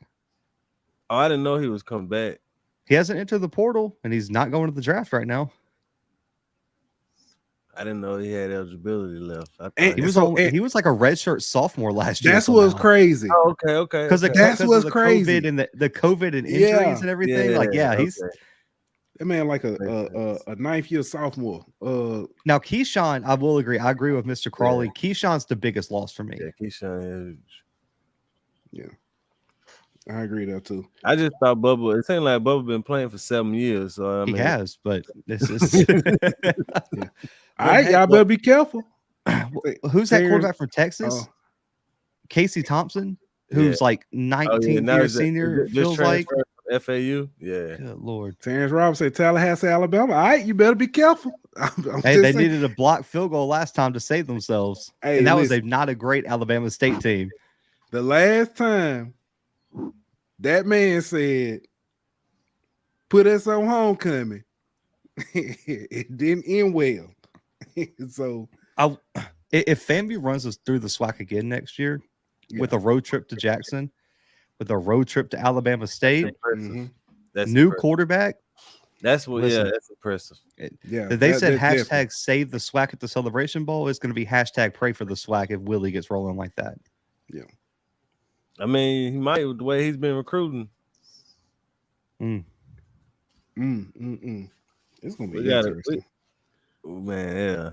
Oh, I didn't know he was coming back. He hasn't entered the portal, and he's not going to the draft right now. I didn't know he had eligibility left. He was like a redshirt sophomore last year. That's what's crazy. Oh, okay. Because that's what's crazy. COVID and the COVID and injuries and everything. He's that man like a ninth year sophomore. Now Keyshawn, I will agree. I agree with Mr. Crawley. Yeah. Keyshawn's the biggest loss for me. Yeah, Keyshawn is. Yeah. I agree there too. I just thought Bubba. It seemed like Bubba been playing for 7 years. So he has, but this is. Yeah. All right, y'all better be careful. Who's that quarterback from Texas? Casey Thompson, who's like 19 year senior. Feels like FAU. Yeah. Good Lord. Terrence Robinson, Tallahassee, Alabama. All right, you better be careful. Hey, they needed a blocked field goal last time to save themselves. Hey, and that was not a great Alabama State team. The last time that man said, put us on homecoming, it didn't end well. So if FAMU runs us through the SWAC again next year with a road trip to Jackson, with a road trip to Alabama State, that's new quarterback. That's what. Yeah, that's impressive. They said hashtag save the SWAC at the Celebration Bowl. It's going to be hashtag pray for the SWAC if Willie gets rolling like that. Yeah, I mean, he might with the way he's been recruiting. It's going to be interesting. Man,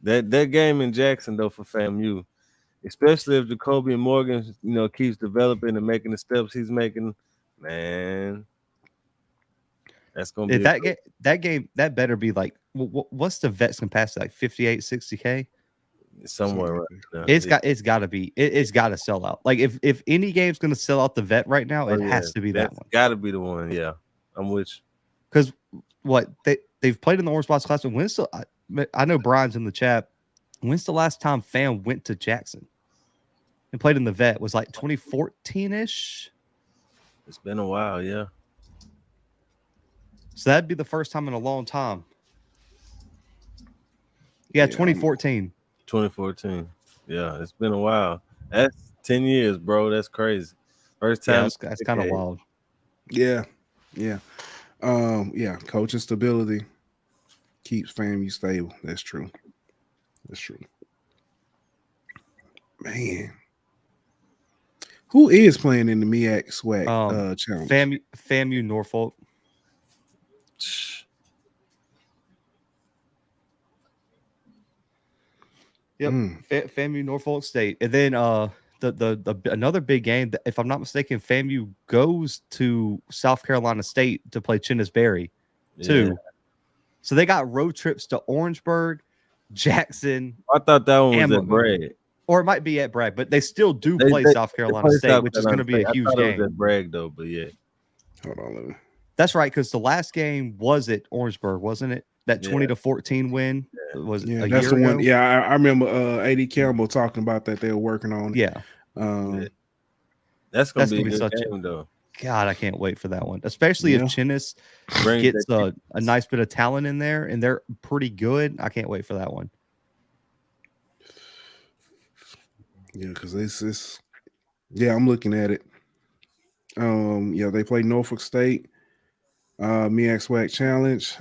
yeah, that game in Jackson though for FAMU, especially if Jacoby and Morgan, keeps developing and making the steps he's making, man, that's gonna be that game. That better be like, what's the vets capacity, like 58, 60K somewhere right now. It's got to be. It's got to sell out. Like if any game's gonna sell out the vet right now, it has to be that one. Got to be the one. Yeah, I'm with you. Because they've played in the Orange Box Classic. I know Brian's in the chat. When's the last time FAM went to Jackson and played in the vet? Was like 2014-ish. It's been a while, yeah. So that'd be the first time in a long time. Yeah, 2014. 2014. Yeah, it's been a while. That's 10 years, bro. That's crazy. First time. Yeah, that's kind of wild. Yeah. Coaching stability keeps FAMU stable. That's true. Man, who is playing in the MEAC SWAC challenge? FAMU Norfolk. Yep, FAMU Norfolk State, and then the another big game. If I'm not mistaken, FAMU goes to South Carolina State to play Chinnis-Berry too. Yeah. So they got road trips to Orangeburg, Jackson. I thought that one was at Bragg, or it might be at Bragg, but they still do play South Carolina State, which is going to be a huge game. It was at Bragg though, but yeah. Hold on, that's right, because the last game was at Orangeburg, wasn't it? That 20-14 win was a year ago. One. Yeah, I remember AD Campbell talking about that. They were working on it. Yeah. That's gonna be such a game, though. God, I can't wait for that one, especially if Chinnis gets a nice bit of talent in there, and they're pretty good. I can't wait for that one. Yeah, because it's I'm looking at it. They play Norfolk State, MEAC SWAC Challenge,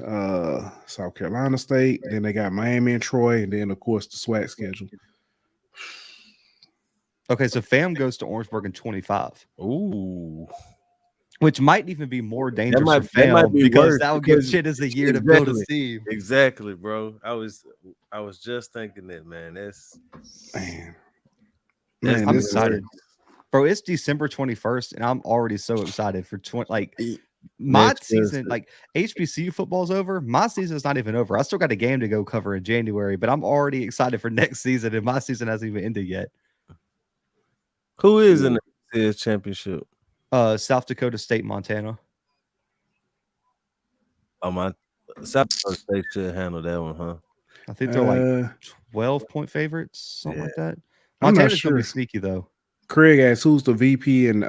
South Carolina State. Then they got Miami and Troy, and then of course the SWAC schedule. Okay, so FAM goes to Orangeburg in 25. Ooh. Which might even be more dangerous for FAM because that would give shit as a year to build a team. Exactly, bro. I was just thinking that, man. I'm excited. Bro, it's December 21st, and I'm already so excited for My Next year. season, like HBCU football's over. My season's not even over. I still got a game to go cover in January, but I'm already excited for next season, and my season hasn't even ended yet. Who is in the FCS championship? South Dakota State, Montana. My South Dakota State should handle that one, huh? I think they're like 12-point favorites, something like that. I'm not Montana's gonna be sure. sneaky though. Craig asks, who's the VP and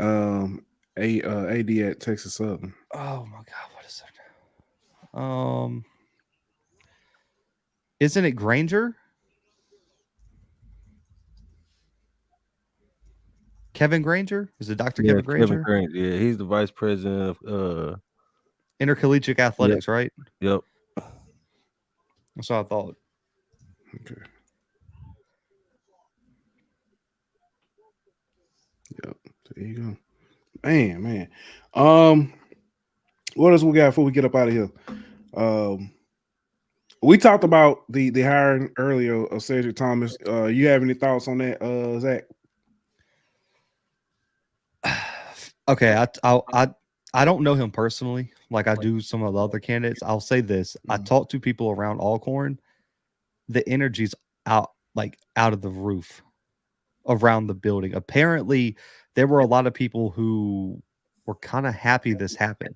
AD at Texas Southern? Oh my God, what is that? Isn't it Granger? Kevin Granger? Is it Dr. Kevin Granger? Yeah, he's the vice president of Intercollegiate athletics, right? Yep. That's what I thought. Okay. Yep. There you go. Man. What else we got before we get up out of here? We talked about the hiring earlier of Cedric Thomas. You have any thoughts on that, Zach? Okay, I don't know him personally like I do some of the other candidates. I'll say this: I talked to people around Alcorn. The energy's out of the roof around the building. Apparently, there were a lot of people who were kind of happy this happened.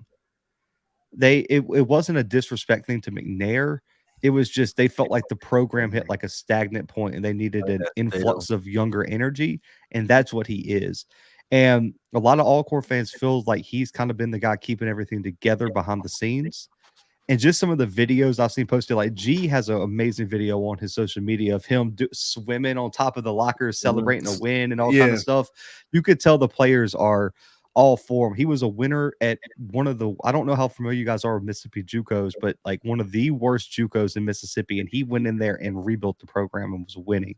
It wasn't a disrespect thing to McNair. It was just they felt like the program hit like a stagnant point and they needed an influx of younger energy, and that's what he is. And a lot of Alcorn fans feel like he's kind of been the guy keeping everything together behind the scenes. And just some of the videos I've seen posted, like G has an amazing video on his social media of him swimming on top of the lockers, celebrating a win and all kind of stuff. You could tell the players are all for him. He was a winner at one of the, I don't know how familiar you guys are with Mississippi JUCOs, but like one of the worst JUCOs in Mississippi. And he went in there and rebuilt the program and was winning.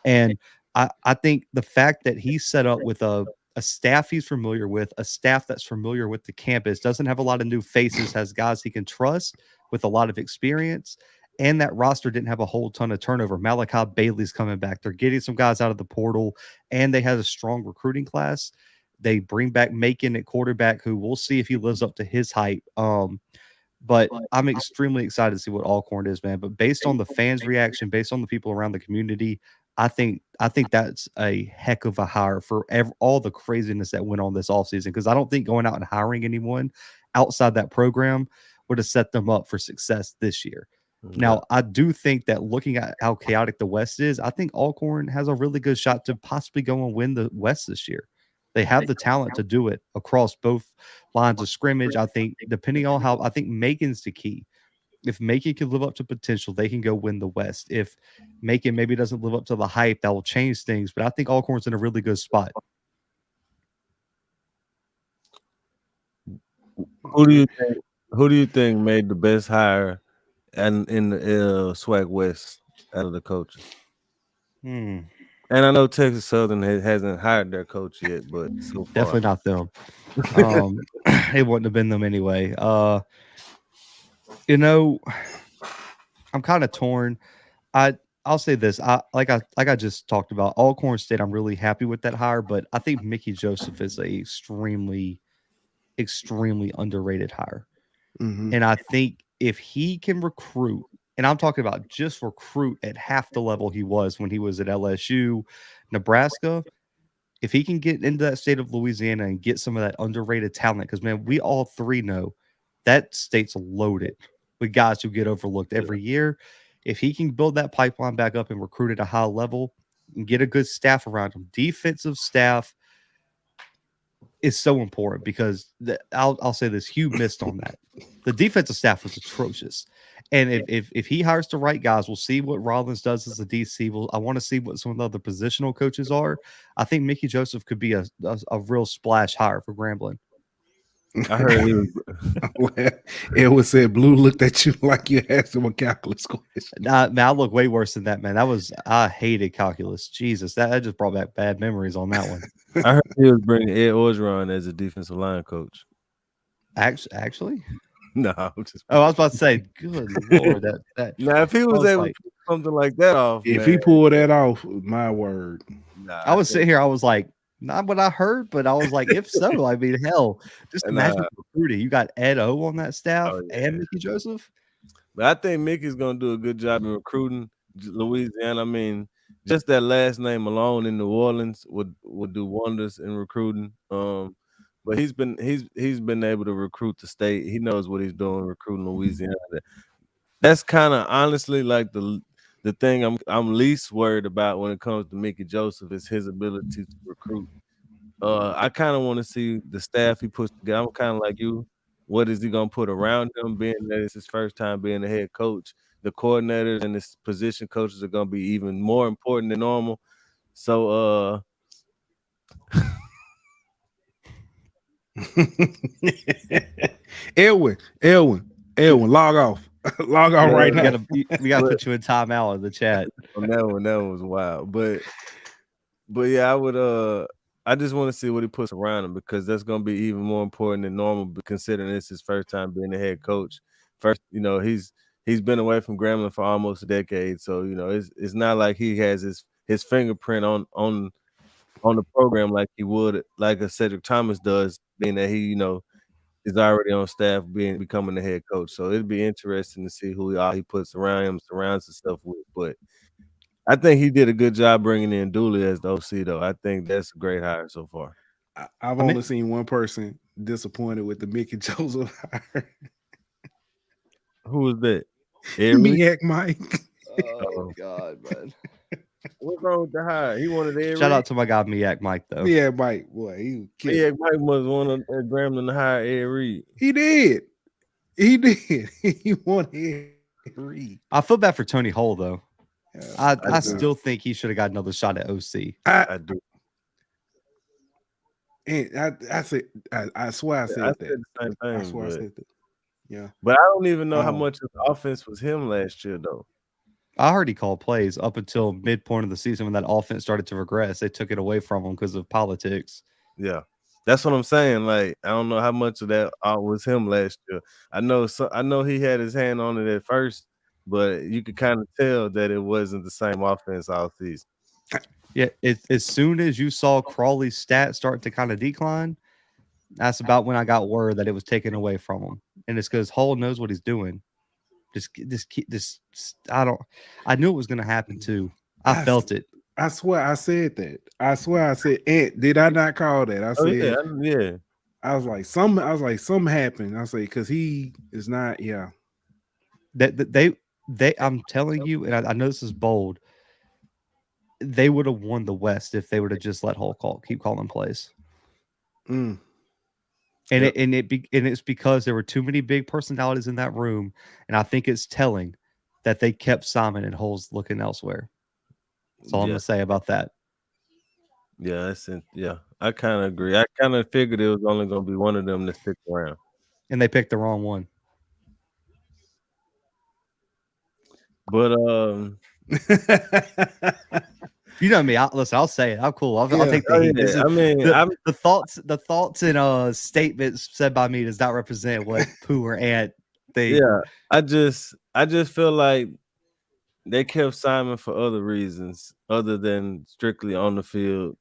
And I think the fact that he's set up with a staff he's familiar with, a staff that's familiar with the campus, doesn't have a lot of new faces, has guys he can trust with a lot of experience, and that roster didn't have a whole ton of turnover. Malachi Bailey's coming back. They're getting some guys out of the portal, and they had a strong recruiting class. They bring back Macon at quarterback, who we'll see if he lives up to his hype. But I'm extremely excited to see what Alcorn is, man. But based on the fans' reaction, based on the people around the community, I think that's a heck of a hire for all the craziness that went on this offseason, because I don't think going out and hiring anyone outside that program would have set them up for success this year. Yeah. Now, I do think that looking at how chaotic the West is, I think Alcorn has a really good shot to possibly go and win the West this year. They have the talent to do it across both lines of scrimmage. I think depending on how, I think Macon's the key. If Macon can live up to potential, they can go win the West. If Macon maybe doesn't live up to the hype, that will change things. But I think Alcorn's in a really good spot. Who do you think made the best hire in the SWAC West out of the coaches? And I know Texas Southern hasn't hired their coach yet, but so far. Definitely not them. It wouldn't have been them anyway. I'm kind of torn. I'll say this. Like I just talked about, Alcorn State, I'm really happy with that hire, but I think Mickey Joseph is a extremely underrated hire. And I think if he can recruit, and I'm talking about just recruit at half the level he was when he was at LSU, Nebraska, if he can get into that state of Louisiana and get some of that underrated talent, because, man, we all three know that state's loaded with guys who get overlooked every year. If he can build that pipeline back up and recruit at a high level and get a good staff around him, defensive staff is so important, because I'll say this, Hugh missed on that. The defensive staff was atrocious. And if he hires the right guys, we'll see what Rollins does as a DC. I want to see what some of the other positional coaches are. I think Mickey Joseph could be a real splash hire for Grambling. I heard he was. It was said Blue looked at you like you asked him a calculus question. Man, I look way worse than that, man. I hated calculus. Jesus, that just brought back bad memories on that one. I heard he was bringing Ed Orgeron as a defensive line coach. Actually? No, I'm just. Oh, I was about to say, good Lord, that. Now, if he was able to pull something like that off, if he pulled that off, my word. I was sitting here, I was like, Not what I heard, but I was like, if so, I mean, hell, just imagine recruiting. You got Ed O on that staff and Mickey Joseph. But I think Mickey's gonna do a good job in recruiting Louisiana. I mean, just that last name alone in New Orleans would do wonders in recruiting. But he's been able to recruit the state. He knows what he's doing recruiting Louisiana. That's kind of honestly like the thing I'm least worried about when it comes to Mickey Joseph is his ability to recruit. I kind of want to see the staff he puts together. I'm kind of like you. What is he gonna put around him? Being that it's his first time being the head coach, the coordinators and his position coaches are gonna be even more important than normal. So, Elwin, log off. Log off right now. We gotta put you in timeout in the chat. On that one was wild. But yeah, I just want to see what he puts around him because that's going to be even more important than normal considering it's his first time being the head coach. First, he's been away from Grambling for almost a decade. So, it's not like he has his fingerprint on the program like he would, like a Cedric Thomas does, being that he, is already on staff becoming the head coach. So it'd be interesting to see who he puts around him, surrounds himself with. But I think he did a good job bringing in Dooley as the OC, though. I think that's a great hire so far. I've only seen one person disappointed with the Mickey Joseph hire. Who was that? Miak Mike. Oh God, man. What's wrong with the hire? He wanted Ed Shout out to my guy Miak Mike, though. Miak Mike, boy, Miak Mike was one of Grambling to hire Ed Reed. He did. He wanted Ed Reed. I feel bad for Tony Hole, though. I still think he should have got another shot at OC. I do. And I swear I said that. The same thing, I swear I said that. Yeah. But I don't even know how much of the offense was him last year, though. I heard he called plays up until midpoint of the season when that offense started to regress. They took it away from him because of politics. Yeah. That's what I'm saying. Like, I don't know how much of that was him last year. I know he had his hand on it at first, but you could kind of tell that it wasn't the same offense all season. Yeah, as soon as you saw Crawley's stats start to kind of decline, that's about when I got word that it was taken away from him. And it's because Hull knows what he's doing. I knew it was going to happen too. I felt it. I swear I said that. I swear I said, Ant, did I not call that? I said, yeah. I was like, something happened. I say, because he is not, yeah. That I'm telling you, and I know this is bold, they would have won the West if they would have just let Hull keep calling plays. Mm. And it's because there were too many big personalities in that room, and I think it's telling that they kept Simon and Hull's looking elsewhere. That's all I'm gonna say about that. Yeah, I kind of agree. I kind of figured it was only gonna be one of them that stick around, and they picked the wrong one. But you know me. I'll say it. I'm cool. I'll take the heat. The thoughts and statements said by me does not represent what Pooh or Ant think. Yeah, I just feel like they kept Simon for other reasons other than strictly on the field.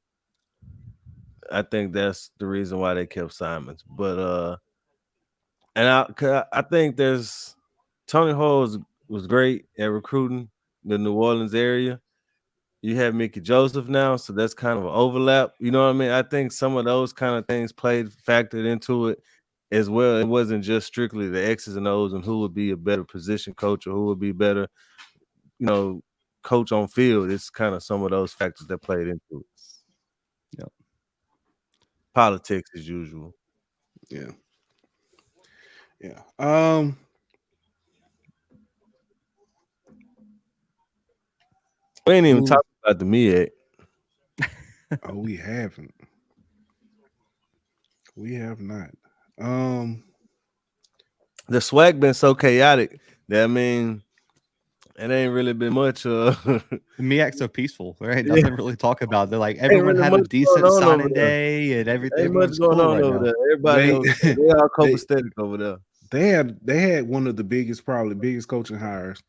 I think that's the reason why they kept Simon. But and I think there's Tony Hole was great at recruiting the New Orleans area. You have Mickey Joseph now, so that's kind of an overlap. You know what I mean? I think some of those kind of things factored into it as well. It wasn't just strictly the X's and O's and who would be a better position coach or who would be better, coach on field. It's kind of some of those factors that played into it. Yeah. Politics as usual. Yeah. Yeah. We ain't even talking about the MEAC. Oh, we haven't. We have not. The swag been so chaotic that it ain't really been much. The MEAC's so peaceful, right? Nothing really talk about. They're like everyone had a decent signing day and everything. Ain't much going on over there. Everybody, they all copacetic over there. They had one of the biggest coaching hires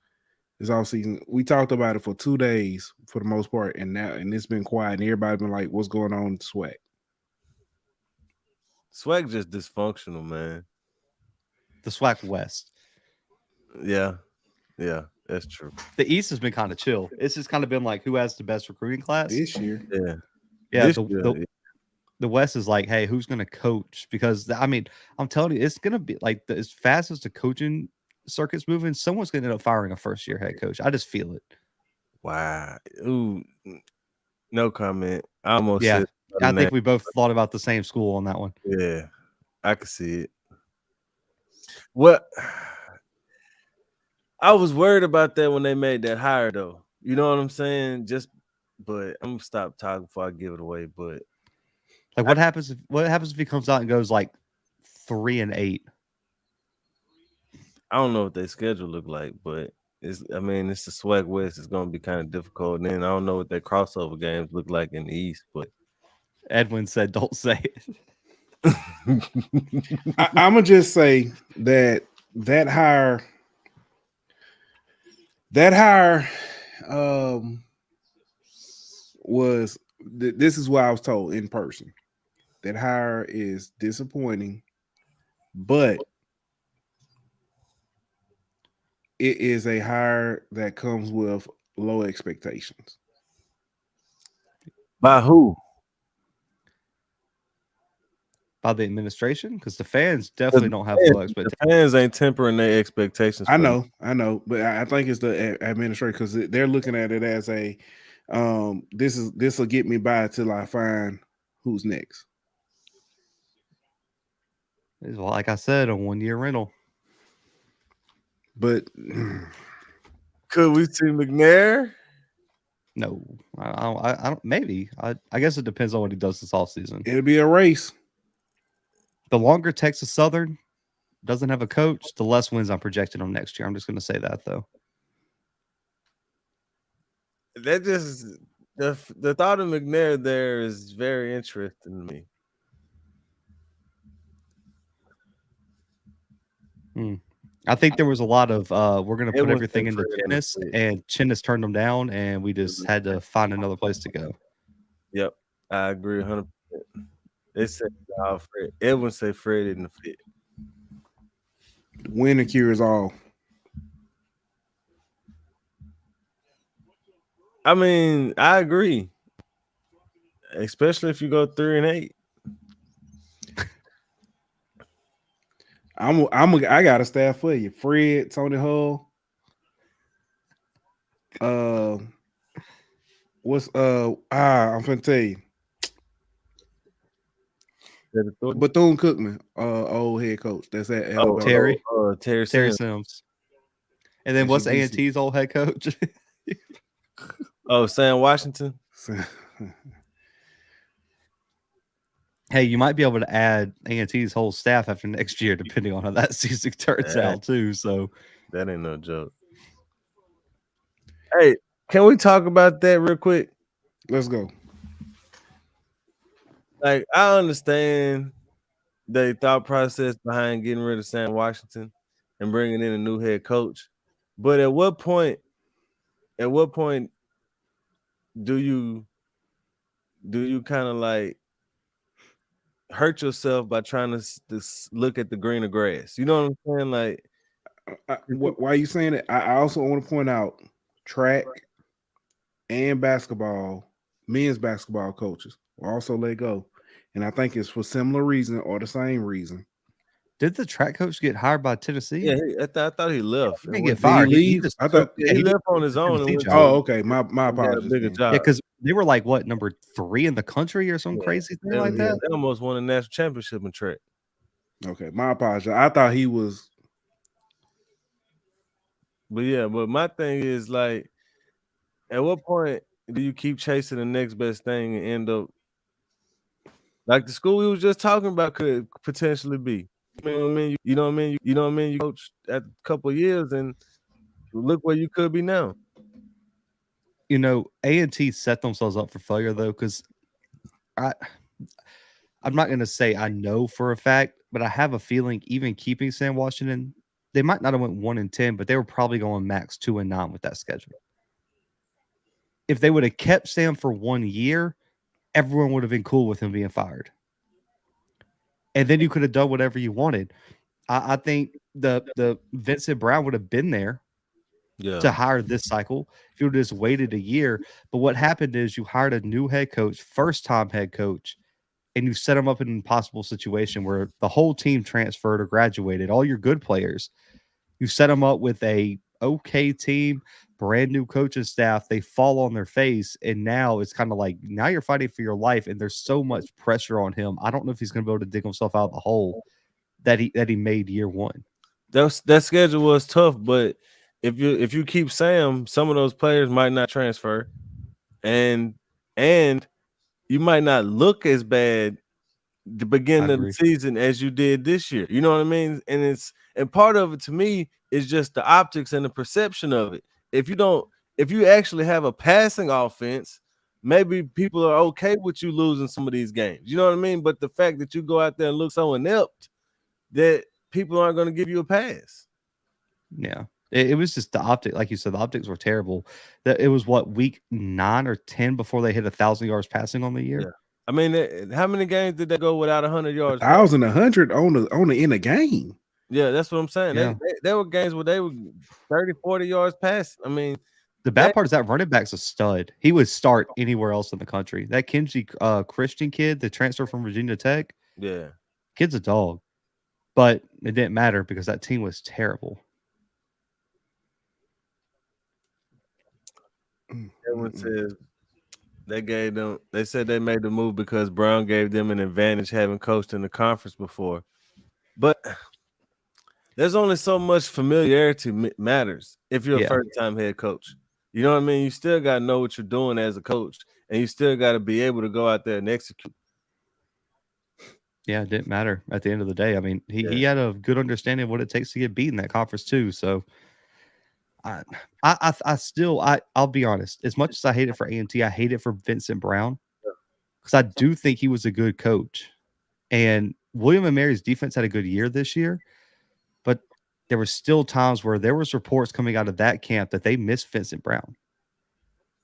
this offseason. We talked about it for 2 days for the most part, and it's been quiet. And everybody been like, "What's going on with the SWAC?" SWAC just dysfunctional, man. The SWAC West. Yeah, that's true. The East has been kind of chill. It's just kind of been like who has the best recruiting class. this year. Yeah, This the West is like, hey, who's going to coach? Because I mean, I'm telling you, it's going to be like as fast as the coaching circuit's moving, someone's going to end up firing a first-year head coach. I just feel it. Wow. Ooh, no comment. I almost Yeah, said I think we both thought about the same school on that one. Yeah, I could see it. What I was worried about that when they made that hire, though. You know what I'm saying? But I'm gonna stop talking before I give it away. But Like, what happens if he comes out and goes like 3-8? I don't know what their schedule look like, but it's the SWAC West. It's gonna be kind of difficult. And then I don't know what their crossover games look like in the East, but Edwin said, "Don't say it." I'm gonna just say that hire was this is what I was told in person. That hire is disappointing, but it is a hire that comes with low expectations. By who? By the administration, because the fans definitely don't have low expectations. The fans ain't tempering their expectations. I know, but I think it's the administration because they're looking at it as a this will get me by till I find who's next. It's like I said, a 1-year rental. But could we see McNair? No, I don't. Maybe. I guess it depends on what he does this offseason. It'll be a race. The longer Texas Southern doesn't have a coach, the less wins I'm projecting on next year. I'm just going to say that, though. That just the thought of McNair there is very interesting to me. I think there was a lot of we're going to put everything into Fred Chinnis, and Chinnis turned them down, and we just had to find another place to go. Yep, I agree 100%. They said Fred. Everyone say Fred isn't fit. Winning cures all. I mean, I agree, especially if you go 3-8. I got a staff for you. Fred, Tony Hull. I'm finna tell you. Bethune-Cookman, old head coach. That's at Terry Sims. And then what's A&T's old head coach? Sam Washington. Hey, you might be able to add A&T's whole staff after next year, depending on how that season turns out, too. So that ain't no joke. Hey, can we talk about that real quick? Let's go. Like, I understand the thought process behind getting rid of Sam Washington and bringing in a new head coach, but at what point do you kind of like hurt yourself by trying to look at the greener grass? You know what I'm saying? Like, why are you saying it? I also want to point out track and basketball, men's basketball coaches will also let go. And I think it's for similar reason or the same reason. Did the track coach get hired by Tennessee? Yeah, I thought he left. He didn't get fired. He left on his own. Okay. My apologies. Bigger job. Yeah, because they were like what, number 3 in the country or some crazy thing like that. They almost won a national championship in track. Okay, my apologies. I thought he was. But my thing is like, at what point do you keep chasing the next best thing and end up like the school we was just talking about could potentially be? You know what I mean? You coached at a couple of years and look where you could be now. You know, A&T set themselves up for failure though, because I'm not going to say I know for a fact, but I have a feeling even keeping Sam Washington, they might not have went 1-10, but they were probably going max 2-9 with that schedule. If they would have kept Sam for 1 year, everyone would have been cool with him being fired. and then you could have done whatever you wanted. I think the Vincent Brown would have been there to hire this cycle if you would have just waited a year. But what happened is you hired a new head coach, first-time head coach, and you set him up in an impossible situation where the whole team transferred or graduated, all your good players. You set them up with a okay team, brand new coaching staff. They fall on their face, and now it's kind of like now you're fighting for your life, and there's so much pressure on him. I don't know if he's going to be able to dig himself out of the hole that he made year one. That schedule was tough, but if you keep Sam, some of those players might not transfer, and you might not look as bad the beginning of the season as you did this year. You know what I mean? And part of it to me is just the optics and the perception of it. If you actually have a passing offense, maybe people are okay with you losing some of these games. You know what I mean? But the fact that you go out there and look so inept that people aren't going to give you a pass. Yeah. It was just the optic, like you said, the optics were terrible. That it was what, week 9 or 10 before they hit 1,000 yards passing on the year. Yeah. I mean, how many games did they go without 100 yards? 1,100 in a game. Yeah, that's what I'm saying. Yeah. There were games where they were 30, 40 yards past. I mean, the bad part is that running back's a stud. He would start anywhere else in the country. That Kenji Christian kid, the transfer from Virginia Tech. Yeah. Kid's a dog. But it didn't matter because that team was terrible. Everyone says they said they made the move because Brown gave them an advantage having coached in the conference before. But there's only so much familiarity matters if you're a first-time head coach. You know what I mean? You still got to know what you're doing as a coach, and you still got to be able to go out there and execute. Yeah, it didn't matter at the end of the day. I mean, he had a good understanding of what it takes to get beat in that conference too. So I'll be honest. As much as I hate it for A&T, I hate it for Vincent Brown because I do think he was a good coach. And William and Mary's defense had a good year this year, but there were still times where there was reports coming out of that camp that they missed Vincent Brown.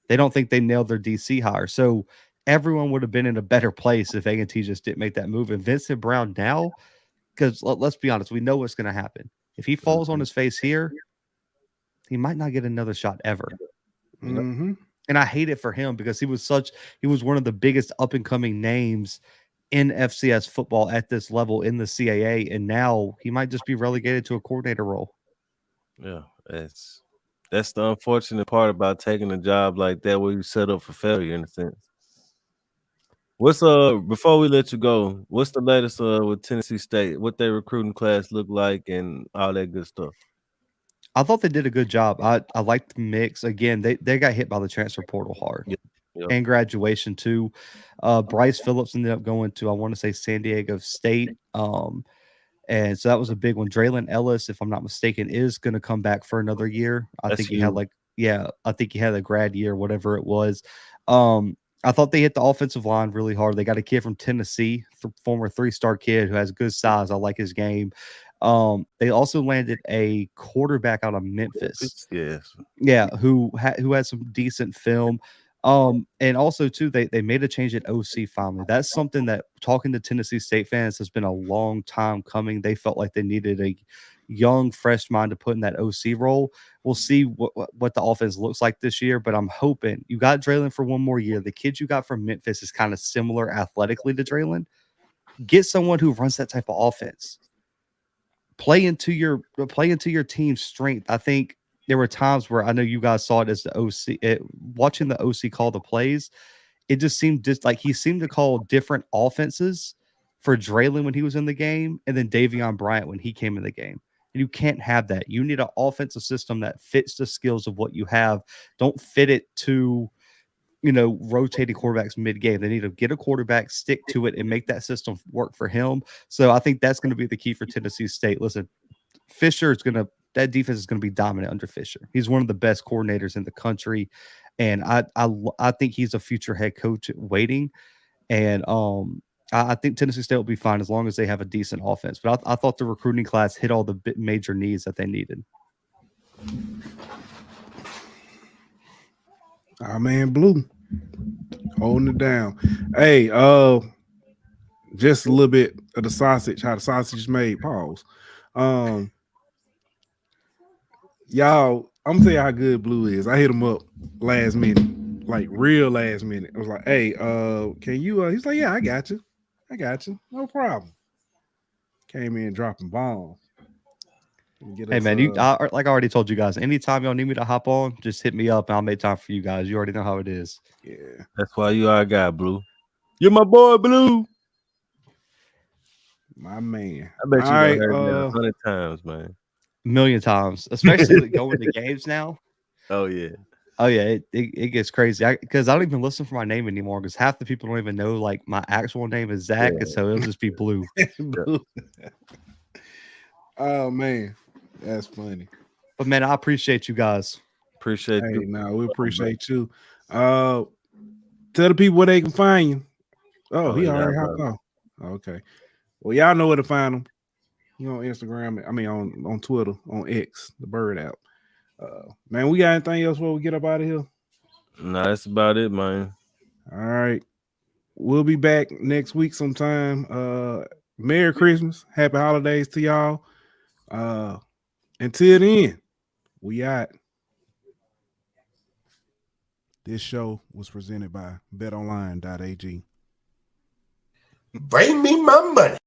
They don't think they nailed their DC hire. So everyone would have been in a better place if A&T just didn't make that move. And Vincent Brown now, because let's be honest, we know what's going to happen. If he falls on his face here, he might not get another shot ever. Mm-hmm. And I hate it for him because he was one of the biggest up and coming names in FCS football at this level in the CAA. And now he might just be relegated to a coordinator role. Yeah, that's the unfortunate part about taking a job like that where you set up for failure in a sense. What's before we let you go, what's the latest with Tennessee State? What their recruiting class look like and all that good stuff? I thought they did a good job. I liked the mix. Again, they got hit by the transfer portal hard. Yep. And graduation too. Bryce Phillips ended up going to, I want to say, San Diego State. And so that was a big one. Draylon Ellis, if I'm not mistaken, is going to come back for another year. I think he had a grad year, whatever it was. I thought they hit the offensive line really hard. They got a kid from Tennessee, former 3-star kid who has good size. I like his game. They also landed a quarterback out of Memphis. Yes. Yeah, who had some decent film. And also too, they made a change at OC finally. That's something that, talking to Tennessee State fans, has been a long time coming. They felt like they needed a young, fresh mind to put in that OC role. We'll see what the offense looks like this year, but I'm hoping you got Draylon for one more year. The kid you got from Memphis is kind of similar athletically to Draylon. Get someone who runs that type of offense. Play into your team's strength. I think there were times where I know you guys saw it as the OC, watching the OC call the plays. It just seemed like he seemed to call different offenses for Draylon when he was in the game, and then Davion Bryant when he came in the game. And you can't have that. You need an offensive system that fits the skills of what you have. Don't fit it to, rotating quarterbacks mid-game. They need to get a quarterback, stick to it, and make that system work for him. So I think that's going to be the key for Tennessee State. Listen, that defense is going to be dominant under Fisher. He's one of the best coordinators in the country, and I think he's a future head coach waiting. And I think Tennessee State will be fine as long as they have a decent offense. But I thought the recruiting class hit all the major needs that they needed. Our man Blue holding it down. Hey, just a little bit of the sausage, how the sausage is made. Pause. Y'all, I'm gonna tell you how good Blue is. I hit him up last minute, like real last minute. I was like, "Hey, can you?" He's like, "Yeah, I got you. No problem." Came in dropping bombs. Hey man, like I already told you guys, anytime y'all need me to hop on, just hit me up and I'll make time for you guys. You already know how it is. Yeah, That's why you our guy, Blue. You're my boy, Blue. My man. I bet you All heard that 100 times, man. A million times, especially going to games now. Oh yeah. Oh yeah, it gets crazy because I don't even listen for my name anymore because half the people don't even know like my actual name is Zach, and so it'll just be Blue. Blue. Oh man, that's funny. But man, I appreciate you guys. Appreciate you. No, we appreciate you. Tell the people where they can find you. Oh, he already hopped off. Okay. Well, y'all know where to find him. You on Instagram, I mean on Twitter, on X, the Bird app. Man, we got anything else before we get up out of here? Nah, that's about it, man. All right. We'll be back next week sometime. Merry Christmas. Happy holidays to y'all. Until then, we out. This show was presented by betonline.ag. Bring me my money.